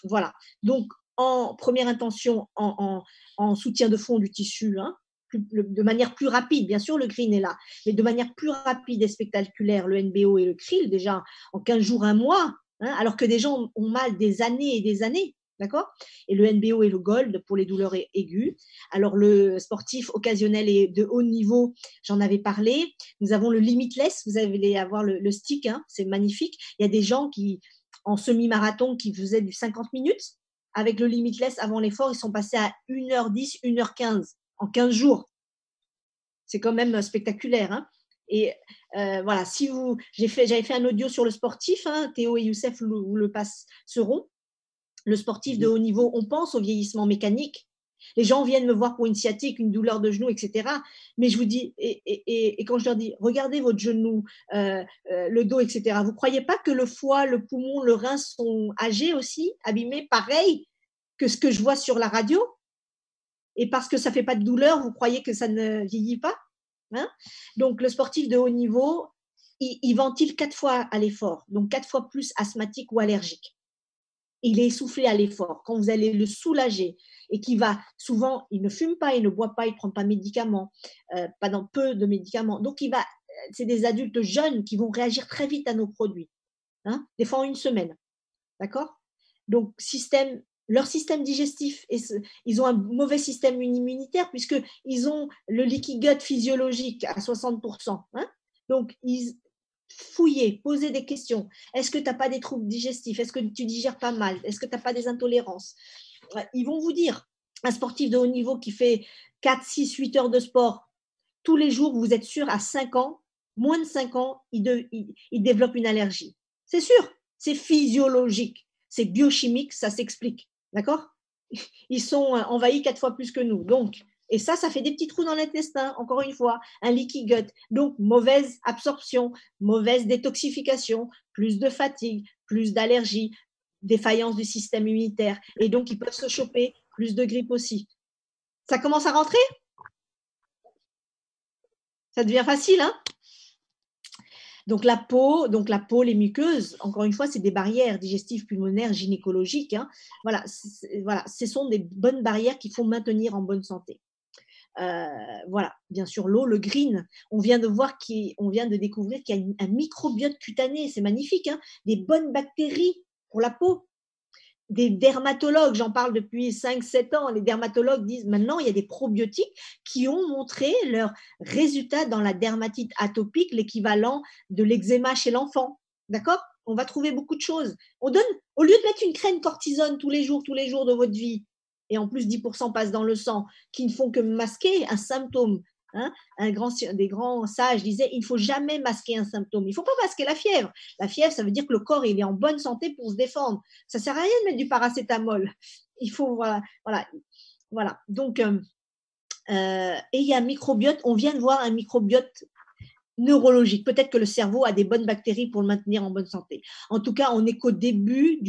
Voilà. Donc, en première intention, en soutien de fond du tissu, hein, de manière plus rapide, bien sûr, le green est là, mais de manière plus rapide et spectaculaire, le NBO et le krill, déjà en 15 jours, un mois, hein, alors que des gens ont mal des années et des années, d'accord? Et le NBO et le gold pour les douleurs aiguës. Alors, le sportif occasionnel et de haut niveau, j'en avais parlé. Nous avons le limitless, vous allez avoir le stick, hein, c'est magnifique. Il y a des gens qui, en semi-marathon, qui faisaient du 50 minutes. Avec le limitless, avant l'effort, ils sont passés à 1h10, 1h15 en 15 jours. C'est quand même spectaculaire. Hein. Et voilà, j'avais fait un audio sur le sportif, hein, Théo et Youssef vous le passeront. Le sportif de haut niveau, on pense au vieillissement mécanique. Les gens viennent me voir pour une sciatique, une douleur de genou, etc. Mais je vous dis, et quand je leur dis, regardez votre genou, le dos, etc. Vous ne croyez pas que le foie, le poumon, le rein sont âgés aussi, abîmés, pareil que ce que je vois sur la radio? Et parce que ça ne fait pas de douleur, vous croyez que ça ne vieillit pas, hein? Donc, le sportif de haut niveau, il ventile 4 fois à l'effort, donc 4 fois plus asthmatique ou allergique. Il est essoufflé à l'effort. Quand vous allez le soulager et qu'il va souvent, il ne fume pas, il ne boit pas, il ne prend pas de médicaments, pas dans peu de médicaments. Donc, c'est des adultes jeunes qui vont réagir très vite à nos produits, hein, des fois en une semaine. D'accord? Donc, leur système digestif, ils ont un mauvais système immunitaire puisqu'ils ont le leaky gut physiologique à 60%. Hein? Donc, fouillez, posez des questions. Est-ce que tu n'as pas des troubles digestifs? Est-ce que tu digères pas mal? Est-ce que tu n'as pas des intolérances? Ils vont vous dire, un sportif de haut niveau qui fait 4, 6, 8 heures de sport tous les jours, vous êtes sûr, à 5 ans, moins de 5 ans, il développe une allergie. C'est sûr, c'est physiologique, c'est biochimique, ça s'explique. D'accord? Ils sont envahis 4 fois plus que nous. Donc, et ça fait des petits trous dans l'intestin, encore une fois, un leaky gut. Donc, mauvaise absorption, mauvaise détoxification, plus de fatigue, plus d'allergie, défaillance du système immunitaire. Et donc, ils peuvent se choper, plus de grippe aussi. Ça commence à rentrer? Ça devient facile, hein? Donc la peau, les muqueuses, encore une fois, c'est des barrières digestives, pulmonaires, gynécologiques. Hein. Voilà, ce sont des bonnes barrières qu'il faut maintenir en bonne santé. Voilà, bien sûr, l'eau, le green. On vient de découvrir qu'il y a un microbiote cutané, c'est magnifique, hein, des bonnes bactéries pour la peau. Des dermatologues, j'en parle depuis 5-7 ans, les dermatologues disent maintenant il y a des probiotiques qui ont montré leurs résultats dans la dermatite atopique, l'équivalent de l'eczéma chez l'enfant. D'accord? On va trouver beaucoup de choses. Au lieu de mettre une crème cortisone tous les jours de votre vie, et en plus 10% passent dans le sang, qui ne font que masquer un symptôme. Hein, des grands sages disaient il ne faut jamais masquer un symptôme. Il ne faut pas masquer la fièvre. La fièvre, ça veut dire que le corps il est en bonne santé pour se défendre. Ça ne sert à rien de mettre du paracétamol. Il faut, voilà. Donc, et il y a un microbiote, on vient de voir un microbiote neurologique. Peut-être que le cerveau a des bonnes bactéries pour le maintenir en bonne santé. En tout cas, on n'est qu'au début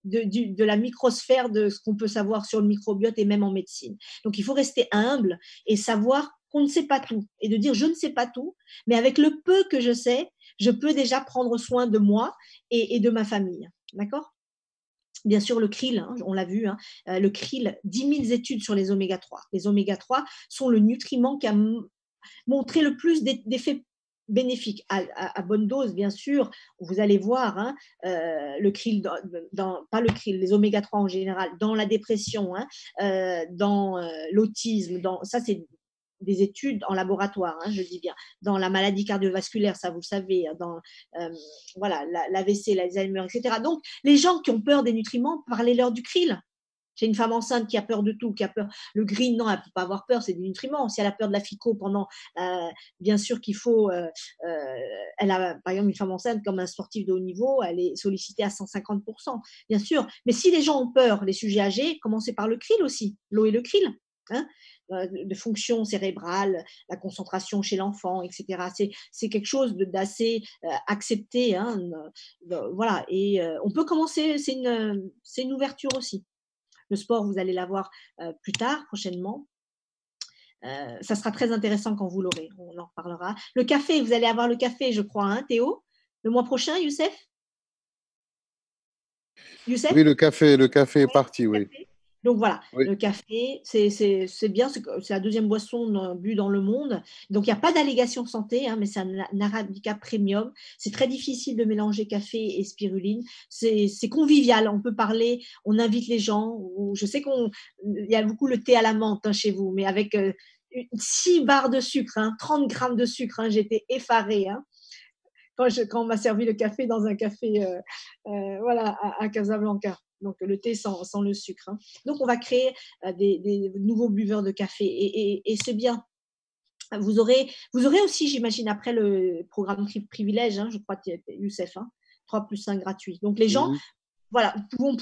de la microsphère de ce qu'on peut savoir sur le microbiote et même en médecine. Donc, il faut rester humble et savoir qu'on ne sait pas tout et de dire je ne sais pas tout, mais avec le peu que je sais, je peux déjà prendre soin de moi et de ma famille. D'accord ? Bien sûr, le krill, hein, on l'a vu, hein, le krill, 10 000 études sur les oméga 3. Les oméga 3 sont le nutriment qui a montré le plus d'effets bénéfiques à bonne dose, bien sûr. Vous allez voir hein, le krill, pas le krill, les oméga 3 en général, dans la dépression, hein, dans l'autisme, ça c'est des études en laboratoire, hein, je dis bien, dans la maladie cardiovasculaire, ça vous le savez, dans voilà, l'AVC, l'Alzheimer, etc. Donc, les gens qui ont peur des nutriments, parlez-leur du krill. J'ai une femme enceinte qui a peur de tout, qui a peur. Le green, non, elle ne peut pas avoir peur, c'est des nutriments. Si elle a peur de la FICO bien sûr qu'il faut. Elle a, par exemple, une femme enceinte comme un sportif de haut niveau, elle est sollicitée à 150%, bien sûr. Mais si les gens ont peur, les sujets âgés, commencez par le krill aussi, l'eau et le krill. Hein, de fonction cérébrale, la concentration chez l'enfant, etc. C'est quelque chose d'assez accepté. Hein, voilà. Et on peut commencer, c'est une ouverture aussi. Le sport, vous allez l'avoir plus tard, prochainement. Ça sera très intéressant quand vous l'aurez. On en reparlera. Le café, vous allez avoir le café, je crois, hein, Théo, le mois prochain, Youssef. Oui, le café est parti, oui. Donc voilà, oui. Le café, c'est bien, c'est la deuxième boisson bue dans le monde. Donc il n'y a pas d'allégation santé, hein, mais c'est un Arabica premium. C'est très difficile de mélanger café et spiruline. C'est convivial, on peut parler, on invite les gens. Je sais qu'il y a beaucoup le thé à la menthe hein, chez vous, mais avec 6 barres de sucre, hein, 30 grammes de sucre, hein, j'étais effarée. Hein. Quand on m'a servi le café dans un café voilà, à Casablanca. Donc, le thé sans le sucre. Hein. Donc, on va créer des nouveaux buveurs de café et c'est bien. Vous aurez aussi, j'imagine, après le programme privilège, hein, je crois, Youssef, hein, 3+1 gratuit. Donc, les gens voilà, vont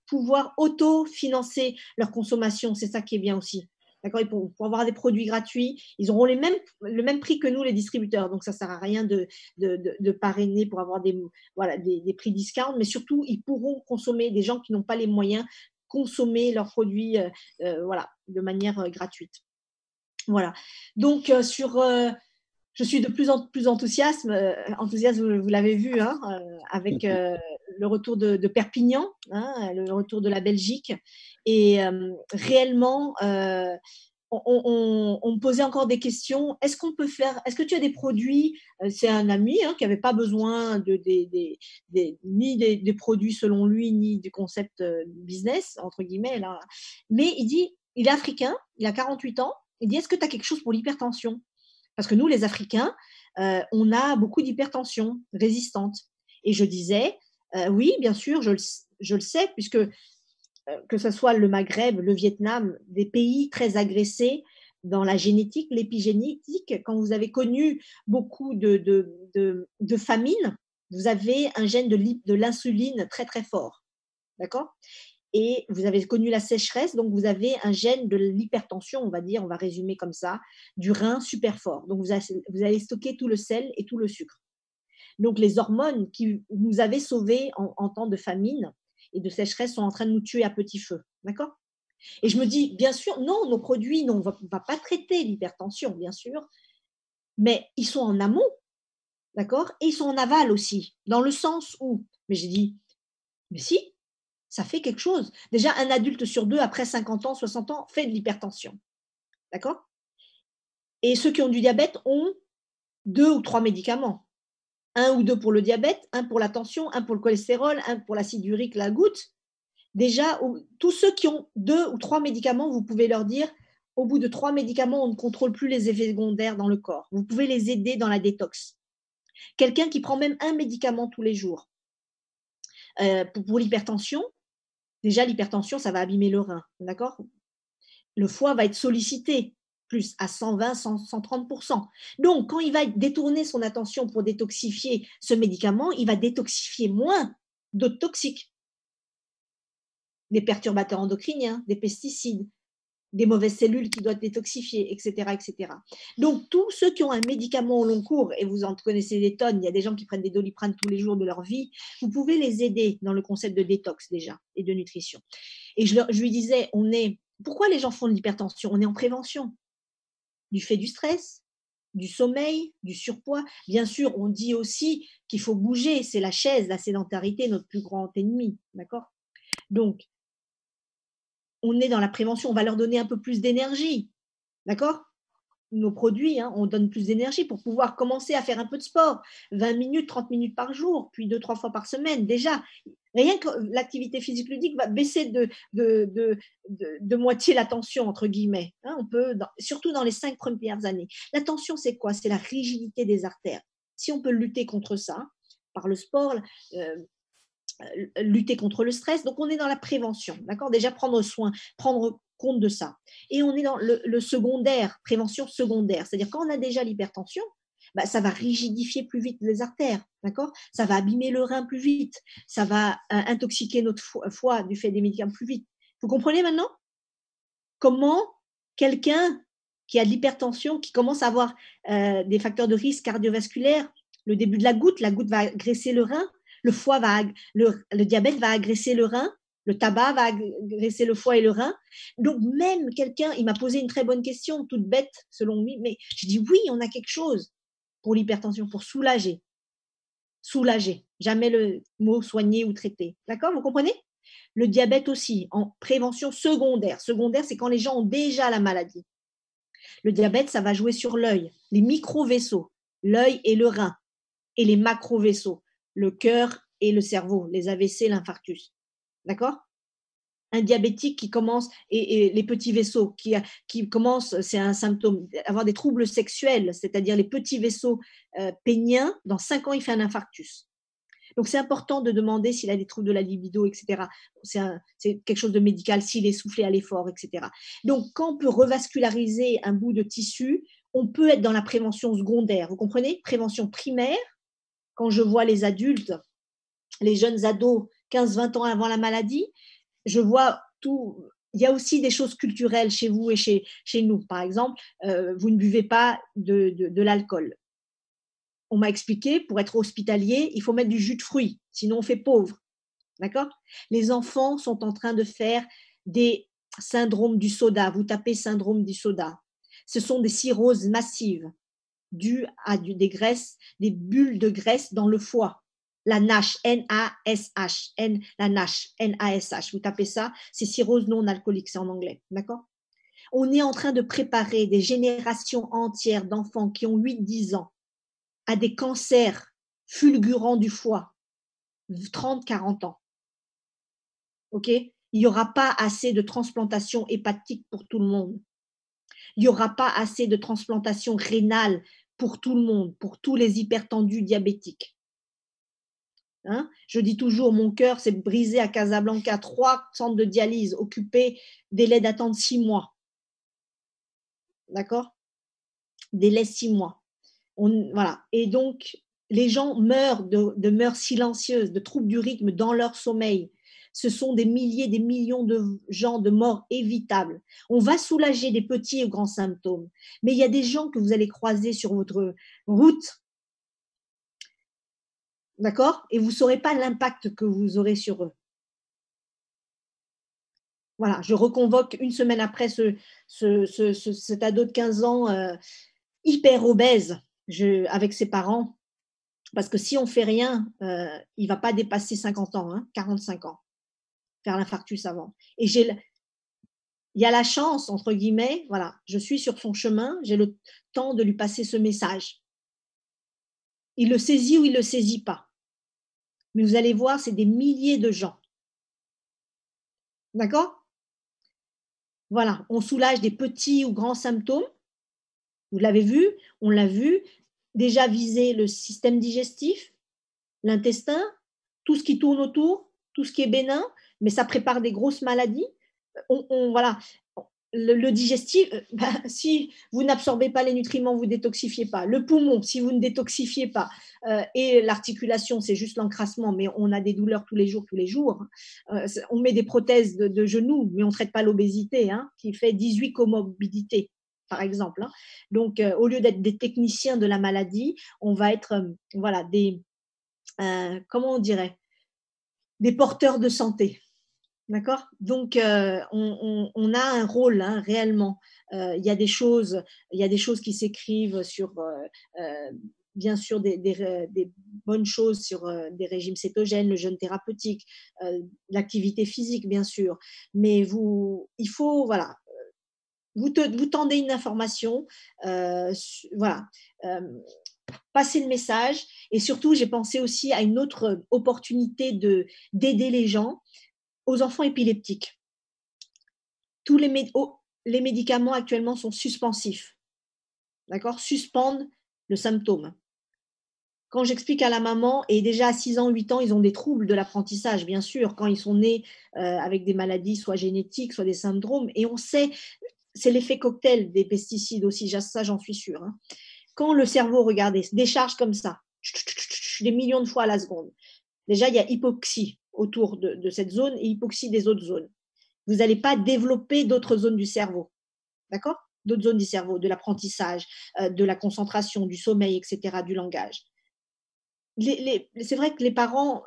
pouvoir auto-financer leur consommation. C'est ça qui est bien aussi. D'accord, pour avoir des produits gratuits, ils auront le même prix que nous, les distributeurs. Donc, ça ne sert à rien de parrainer pour avoir des prix discount, mais surtout, ils pourront consommer, des gens qui n'ont pas les moyens, consommer leurs produits voilà, de manière gratuite. Voilà. Donc, je suis de plus en plus enthousiaste, vous l'avez vu, hein, avec le retour de Perpignan, hein, le retour de la Belgique. Et réellement, on me posait encore des questions. Est-ce que tu as des produits c'est un ami hein, qui n'avait pas besoin ni des produits selon lui, ni du concept business, entre guillemets. Là. Mais il est africain, il a 48 ans. Il dit, est-ce que tu as quelque chose pour l'hypertension ? Parce que nous, les Africains, on a beaucoup d'hypertension résistante. Et je disais, oui, bien sûr, je le sais, puisque que ce soit le Maghreb, le Vietnam, des pays très agressés dans la génétique, l'épigénétique, quand vous avez connu beaucoup de famines, vous avez un gène de l'insuline très, très fort. D'accord ? Et vous avez connu la sécheresse, donc vous avez un gène de l'hypertension, on va résumer comme ça, du rein super fort. Donc vous allez stocker tout le sel et tout le sucre. Donc les hormones qui nous avaient sauvés en temps de famine et de sécheresse sont en train de nous tuer à petit feu. D'accord ? Et je me dis, bien sûr, non, nos produits, non, on ne va pas traiter l'hypertension, bien sûr, mais ils sont en amont, d'accord ? Et ils sont en aval aussi, dans le sens où, mais j'ai dit, mais si, ça fait quelque chose. Déjà, un adulte sur 2, après 50 ans, 60 ans, fait de l'hypertension. D'accord ? Et ceux qui ont du diabète ont 2 ou 3 médicaments. 1 ou 2 pour le diabète, 1 pour la tension, 1 pour le cholestérol, 1 pour l'acide urique, la goutte. Déjà, tous ceux qui ont 2 ou 3 médicaments, vous pouvez leur dire, au bout de 3 médicaments, on ne contrôle plus les effets secondaires dans le corps. Vous pouvez les aider dans la détox. Quelqu'un qui prend même un médicament tous les jours pour l'hypertension, déjà, l'hypertension, ça va abîmer le rein, d'accord ? Le foie va être sollicité plus à 120, 130%. Donc, quand il va détourner son attention pour détoxifier ce médicament, il va détoxifier moins d'autres toxiques, des perturbateurs endocriniens, des pesticides, des mauvaises cellules qui doivent être détoxifiées, etc., etc. Donc, tous ceux qui ont un médicament au long cours, et vous en connaissez des tonnes, il y a des gens qui prennent des Doliprane tous les jours de leur vie, vous pouvez les aider dans le concept de détox déjà et de nutrition. Et je lui disais, pourquoi les gens font de l'hypertension? On est en prévention du fait du stress, du sommeil, du surpoids. Bien sûr, on dit aussi qu'il faut bouger, c'est la chaise, la sédentarité, notre plus grand ennemi, d'accord? Donc, on est dans la prévention, on va leur donner un peu plus d'énergie, d'accord? Nos produits, hein, on donne plus d'énergie pour pouvoir commencer à faire un peu de sport, 20 minutes, 30 minutes par jour, puis 2-3 fois par semaine. Déjà, rien que l'activité physique ludique va baisser de moitié la tension, entre guillemets. Hein, on peut, surtout dans les 5 premières années. La tension, c'est quoi? C'est la rigidité des artères. Si on peut lutter contre ça, par le sport, lutter contre le stress. Donc, on est dans la prévention, d'accord? Déjà, prendre compte de ça. Et on est dans le secondaire, prévention secondaire. C'est-à-dire, quand on a déjà l'hypertension, bah, ça va rigidifier plus vite les artères, d'accord? Ça va abîmer le rein plus vite. Ça va intoxiquer notre foie du fait des médicaments plus vite. Vous comprenez maintenant comment quelqu'un qui a de l'hypertension, qui commence à avoir des facteurs de risque cardiovasculaires, le début de la goutte va agresser le rein, le diabète va agresser le rein, le tabac va agresser le foie et le rein. Donc, même quelqu'un, il m'a posé une très bonne question, toute bête selon lui, mais je dis oui, on a quelque chose pour l'hypertension, pour soulager. Soulager, jamais le mot soigner ou traiter. D'accord, vous comprenez? Le diabète aussi, en prévention secondaire. Secondaire, c'est quand les gens ont déjà la maladie. Le diabète, ça va jouer sur l'œil, les micro-vaisseaux, l'œil et le rein, et les macro-vaisseaux, le cœur et le cerveau, les AVC, l'infarctus. D'accord? Un diabétique qui commence, et les petits vaisseaux qui commencent, c'est un symptôme, avoir des troubles sexuels, c'est-à-dire les petits vaisseaux péniens, dans 5 ans, il fait un infarctus. Donc, c'est important de demander s'il a des troubles de la libido, etc. C'est quelque chose de médical, s'il est soufflé à l'effort, etc. Donc, quand on peut revasculariser un bout de tissu, on peut être dans la prévention secondaire. Vous comprenez? Prévention primaire, quand je vois les adultes, les jeunes ados, 15-20 ans avant la maladie, je vois tout. Il y a aussi des choses culturelles chez vous et chez nous. Par exemple, vous ne buvez pas de l'alcool. On m'a expliqué, pour être hospitalier, il faut mettre du jus de fruits, sinon on fait pauvre. D'accord? Les enfants sont en train de faire des syndromes du soda. Vous tapez syndrome du soda. Ce sont des cirrhoses massives dues à des graisses, des bulles de graisse dans le foie. La NASH, N-A-S-H, la NASH, N-A-S-H. Vous tapez ça, c'est cirrhose non alcoolique, c'est en anglais. D'accord? On est en train de préparer des générations entières d'enfants qui ont 8-10 ans à des cancers fulgurants du foie, 30-40 ans. OK? Il n'y aura pas assez de transplantation hépatique pour tout le monde. Il n'y aura pas assez de transplantation rénale pour tout le monde, pour tous les hypertendus diabétiques. Hein? Je dis toujours, mon cœur s'est brisé à Casablanca, 3 centres de dialyse occupés, délai d'attente 6 mois. D'accord? Délai 6 mois. Voilà. Et donc, les gens meurent de mœurs silencieuses, de troubles du rythme dans leur sommeil. Ce sont des milliers, des millions de gens de morts évitables. On va soulager des petits et grands symptômes. Mais il y a des gens que vous allez croiser sur votre route, d'accord? Et vous ne saurez pas l'impact que vous aurez sur eux. Voilà, je reconvoque une semaine après cet ado de 15 ans hyper obèse avec ses parents. Parce que si on ne fait rien, il ne va pas dépasser 50 ans, hein, 45 ans, faire l'infarctus avant. Et il y a la chance, entre guillemets, voilà, je suis sur son chemin, j'ai le temps de lui passer ce message. Il le saisit ou il ne le saisit pas. Mais vous allez voir, c'est des milliers de gens. D'accord? Voilà, on soulage des petits ou grands symptômes. Vous l'avez vu, on l'a vu. Déjà viser le système digestif, l'intestin, tout ce qui tourne autour, tout ce qui est bénin, mais ça prépare des grosses maladies. Voilà. le digestif, si vous n'absorbez pas les nutriments, vous ne détoxifiez pas. Le poumon, si vous ne détoxifiez pas. Et l'articulation, c'est juste l'encrassement, mais on a des douleurs tous les jours. On met des prothèses de genoux, mais on ne traite pas l'obésité, hein, qui fait 18 comorbidités, par exemple. Hein. Donc, au lieu d'être des techniciens de la maladie, on va être voilà, comment on dirait, des porteurs de santé. D'accord. Donc, on a un rôle, hein, réellement. Il y a des choses qui s'écrivent sur, bien sûr, des bonnes choses sur des régimes cétogènes, le jeûne thérapeutique, l'activité physique, bien sûr. Mais il faut, voilà, vous tendez une information, voilà. Passer le message. Et surtout, j'ai pensé aussi à une autre opportunité d'aider les gens, aux enfants épileptiques. Tous les médicaments actuellement sont suspensifs. D'accord? Suspendent le symptôme. Quand j'explique à la maman, et déjà à 6 ans, 8 ans, ils ont des troubles de l'apprentissage, bien sûr, quand ils sont nés avec des maladies, soit génétiques, soit des syndromes, et on sait, c'est l'effet cocktail des pesticides aussi, ça j'en suis sûre. Hein. Quand le cerveau, regardez, se décharge comme ça, des millions de fois à la seconde, déjà il y a hypoxie autour de cette zone et hypoxie des autres zones. Vous n'allez pas développer d'autres zones du cerveau, d'accord? D'autres zones du cerveau, de l'apprentissage, de la concentration, du sommeil, etc., du langage. C'est vrai que les parents,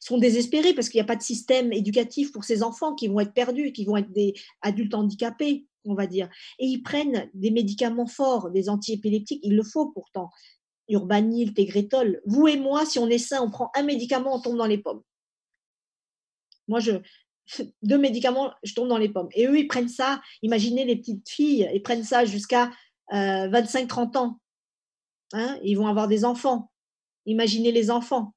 sont désespérés parce qu'il n'y a pas de système éducatif pour ces enfants qui vont être perdus, qui vont être des adultes handicapés, on va dire. Et ils prennent des médicaments forts, des antiépileptiques, il le faut pourtant. Urbanil, Tegretol. Vous et moi, si on est sain, on prend un médicament, on tombe dans les pommes. Moi, 2 médicaments, je tombe dans les pommes. Et eux, ils prennent ça, imaginez les petites filles, ils prennent ça jusqu'à 25-30 ans. Hein, ils vont avoir des enfants. Imaginez les enfants.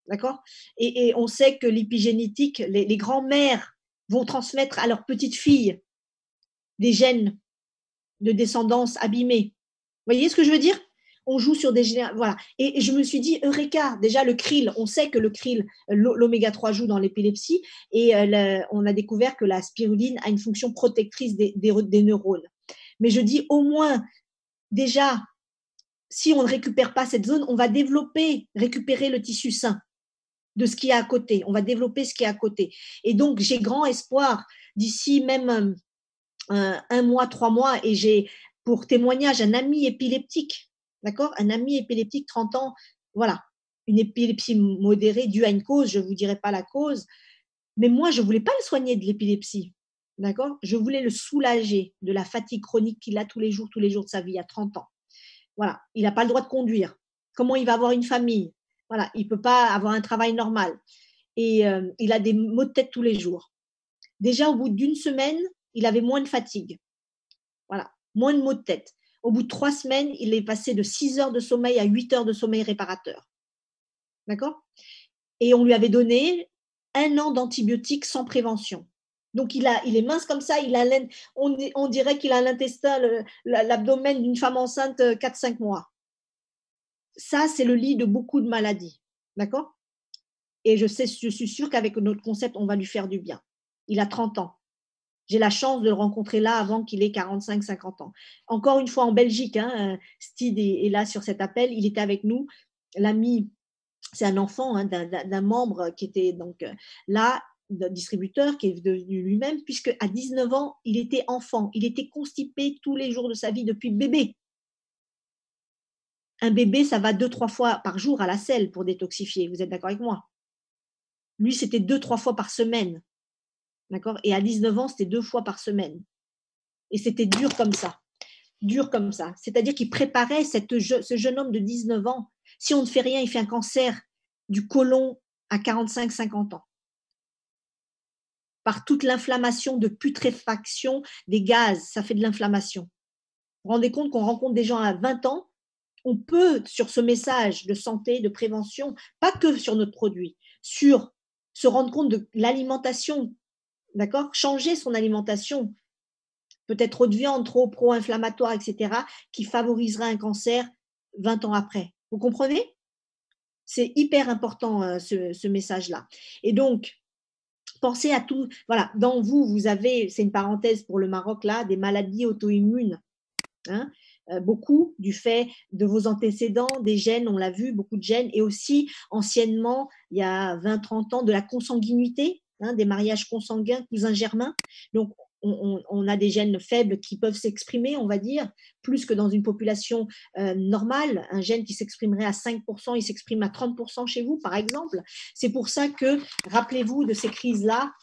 D'accord? Et on sait que l'épigénétique, les grands-mères vont transmettre à leurs petites filles des gènes de descendance abîmés. Vous voyez ce que je veux dire? On joue sur des générations. Voilà. Et je me suis dit, Eureka, déjà le krill, on sait que le krill, l'oméga 3 joue dans l'épilepsie, et on a découvert que la spiruline a une fonction protectrice des neurones. Mais je dis au moins, déjà, si on ne récupère pas cette zone, on va récupérer le tissu sain de ce qui est à côté. On va développer ce qui est à côté. Et donc, j'ai grand espoir d'ici même 1 mois, 3 mois, et j'ai pour témoignage un ami épileptique, d'accord? Un ami épileptique, 30 ans, voilà, une épilepsie modérée due à une cause, je ne vous dirai pas la cause, mais moi, je ne voulais pas le soigner de l'épilepsie, d'accord? Je voulais le soulager de la fatigue chronique qu'il a tous les jours de sa vie, à 30 ans. Voilà, il n'a pas le droit de conduire. Comment il va avoir une famille? Voilà, il ne peut pas avoir un travail normal. Et il a des maux de tête tous les jours. Déjà, au bout d'1 semaine, il avait moins de fatigue. Voilà, moins de maux de tête. Au bout de 3 semaines, il est passé de 6 heures de sommeil à 8 heures de sommeil réparateur. D'accord? Et on lui avait donné 1 an d'antibiotiques sans prévention. Donc, il est mince comme ça, on dirait qu'il a l'intestin, l'abdomen d'une femme enceinte 4-5 mois. Ça, c'est le lit de beaucoup de maladies. D'accord? Et je suis sûre qu'avec notre concept, on va lui faire du bien. Il a 30 ans. J'ai la chance de le rencontrer là avant qu'il ait 45-50 ans. Encore une fois en Belgique, hein, Steve est là sur cet appel, il était avec nous. L'ami, c'est un enfant, hein, d'un membre qui était donc là, distributeur, qui est devenu lui-même, puisque à 19 ans, il était enfant. Il était constipé tous les jours de sa vie depuis bébé. Un bébé, ça va 2-3 fois par jour à la selle pour détoxifier. Vous êtes d'accord avec moi? Lui, c'était 2-3 fois par semaine. D'accord? Et à 19 ans, c'était 2 fois par semaine. Et c'était dur comme ça. Dur comme ça. C'est-à-dire qu'il préparait ce jeune homme de 19 ans. Si on ne fait rien, il fait un cancer du côlon à 45-50 ans. Par toute l'inflammation de putréfaction des gaz, ça fait de l'inflammation. Vous vous rendez compte qu'on rencontre des gens à 20 ans, on peut, sur ce message de santé, de prévention, pas que sur notre produit, sur se rendre compte de l'alimentation, d'accord? Changer son alimentation, peut-être trop de viande, trop pro-inflammatoire, etc., qui favorisera un cancer 20 ans après. Vous comprenez? C'est hyper important ce message-là. Et donc, Pensez à tout. Voilà, dans vous, vous avez, c'est une parenthèse pour le Maroc là, des maladies auto-immunes. Hein, beaucoup du fait de vos antécédents, des gènes, on l'a vu, beaucoup de gènes, et aussi anciennement, il y a 20-30 ans, de la consanguinité, hein, des mariages consanguins, cousins germains. Donc, on a des gènes faibles qui peuvent s'exprimer, on va dire, plus que dans une population normale. Un gène qui s'exprimerait à 5%, il s'exprime à 30% chez vous, par exemple. C'est pour ça que, rappelez-vous de ces crises-là,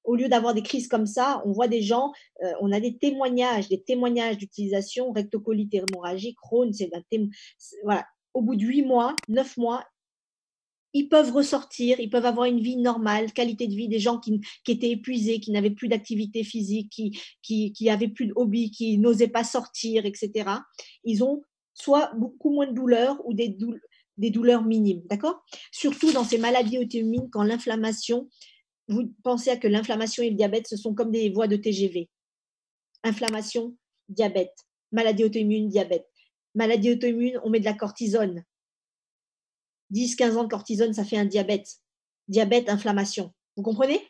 au lieu d'avoir des crises comme ça, on voit des gens, on a des témoignages d'utilisation, rectocolite hémorragique, Crohn, voilà. Au bout de 8 mois, 9 mois, ils peuvent ressortir, ils peuvent avoir une vie normale, qualité de vie, des gens qui étaient épuisés, qui n'avaient plus d'activité physique, qui avaient plus de hobby, qui n'osaient pas sortir, etc. Ils ont soit beaucoup moins de douleurs ou des douleurs minimes, d'accord? Surtout dans ces maladies auto-immunes, quand l'inflammation, vous pensez à que l'inflammation et le diabète, ce sont comme des voies de TGV. Inflammation, diabète, maladie auto-immune, diabète. Maladie auto-immune, on met de la cortisone. 10-15 ans de cortisone, ça fait un diabète. Diabète, inflammation. Vous comprenez?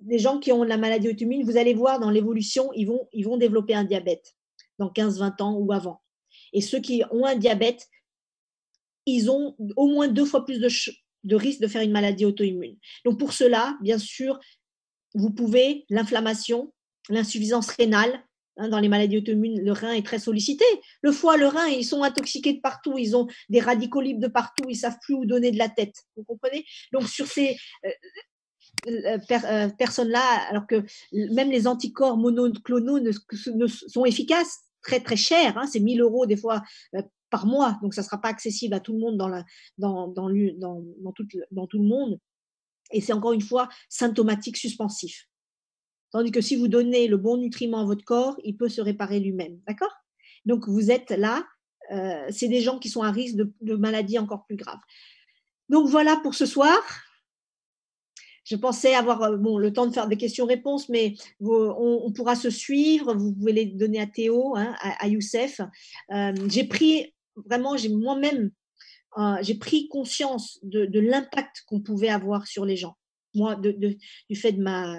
Les gens qui ont la maladie auto-immune, vous allez voir dans l'évolution, ils vont développer un diabète dans 15-20 ans ou avant. Et ceux qui ont un diabète, ils ont au moins 2 fois plus de risque de faire une maladie auto-immune. Donc pour cela, bien sûr, vous pouvez, l'inflammation, l'insuffisance rénale, hein, dans les maladies auto-immunes, le rein est très sollicité. Le foie, le rein, ils sont intoxiqués de partout, ils ont des radicaux libres de partout, ils ne savent plus où donner de la tête. Vous comprenez? Donc sur ces personnes-là, alors que même les anticorps monoclonaux sont efficaces, très très chers, hein, c'est 1 000 € des fois par mois, donc ça ne sera pas accessible à tout le monde dans tout le monde. Et c'est encore une fois symptomatique suspensif. Tandis que si vous donnez le bon nutriment à votre corps, il peut se réparer lui-même. D'accord? Donc vous êtes là, c'est des gens qui sont à risque de maladies encore plus graves. Donc voilà pour ce soir. Je pensais avoir le temps de faire des questions-réponses, mais on pourra se suivre. Vous pouvez les donner à Théo, hein, à Youssef. J'ai pris vraiment, moi-même, j'ai pris conscience de l'impact qu'on pouvait avoir sur les gens. Moi, du fait de ma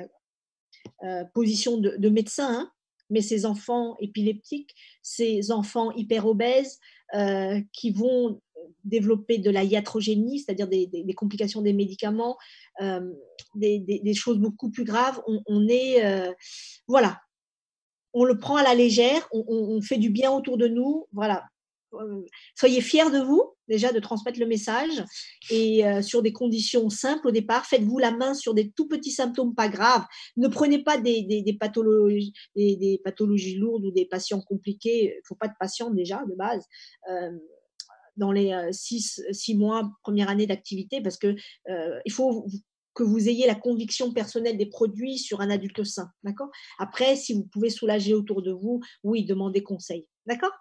position de médecin, hein, mais ces enfants épileptiques, ces enfants hyper obèses qui vont développer de la iatrogénie, c'est-à-dire des complications des médicaments, des choses beaucoup plus graves. Voilà, on le prend à la légère, on fait du bien autour de nous, voilà. Soyez fiers de vous, déjà, de transmettre le message et sur des conditions simples au départ. Faites-vous la main sur des tout petits symptômes pas graves. Ne prenez pas des pathologies lourdes ou des patients compliqués. Il ne faut pas de patients déjà, de base, dans les 6 mois, première année d'activité, parce que il faut que vous ayez la conviction personnelle des produits sur un adulte sain. D'accord? Après, si vous pouvez soulager autour de vous, oui, demandez conseil. D'accord?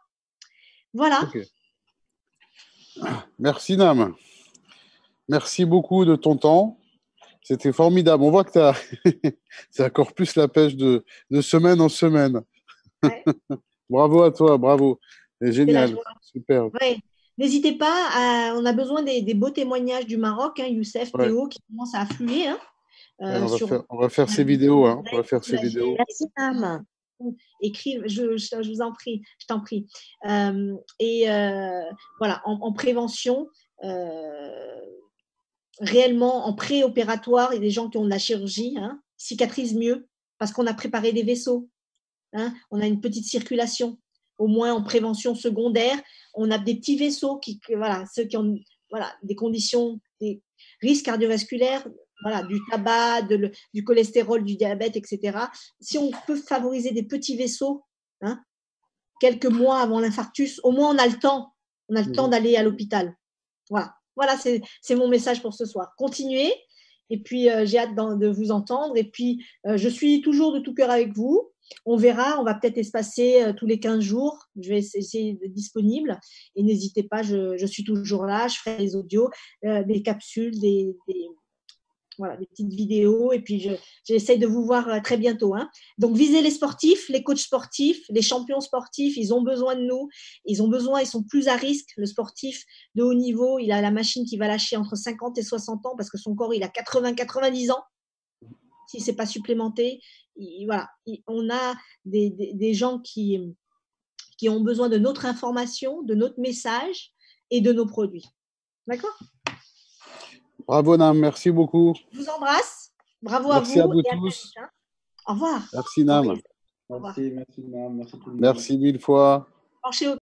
Voilà. Okay. Merci, Nam. Merci beaucoup de ton temps. C'était formidable. On voit que c'est encore plus la pêche de semaine en semaine. Ouais. Bravo à toi, bravo. C'est génial, super. Ouais. N'hésitez pas, on a besoin des beaux témoignages du Maroc, hein, Youssef, Ouais. Théo, qui commencent à affluer. Hein, on va faire ces vidéos. Hein. On va faire ces vidéos. Merci, Nam. Écrire, je vous en prie, je t'en prie. Voilà, en prévention, réellement en préopératoire, il y a des gens qui ont de la chirurgie, hein, cicatrisent mieux parce qu'on a préparé des vaisseaux. Hein, on a une petite circulation. Au moins en prévention secondaire, on a des petits vaisseaux voilà, ceux qui ont des conditions, des risques cardiovasculaires, voilà, du tabac, du cholestérol, du diabète, etc. Si on peut favoriser des petits vaisseaux, hein, quelques mois avant l'infarctus, au moins on a le temps d'aller à l'hôpital. Voilà, c'est mon message pour ce soir. Continuez, et puis j'ai hâte de vous entendre, et puis je suis toujours de tout cœur avec vous. On verra, on va peut-être espacer tous les 15 jours. Je vais essayer d'être disponible. Et n'hésitez pas, je suis toujours là. Je ferai des audios, des capsules, des petites vidéos. Et puis, j'essaie de vous voir très bientôt. Hein. Donc, visez les sportifs, les coachs sportifs, les champions sportifs. Ils ont besoin de nous. Ils sont plus à risque. Le sportif de haut niveau, il a la machine qui va lâcher entre 50 et 60 ans parce que son corps, il a 80-90 ans. si ce n'est pas supplémenté. Voilà, on a des gens qui ont besoin de notre information, de notre message et de nos produits. D'accord? Bravo, Nam, merci beaucoup. Je vous embrasse. Bravo merci à vous. Merci et à vous tous. Hein. Au revoir. Merci, Nam. Merci, merci, Nam. Merci tout le monde. Merci mille fois. Marchez au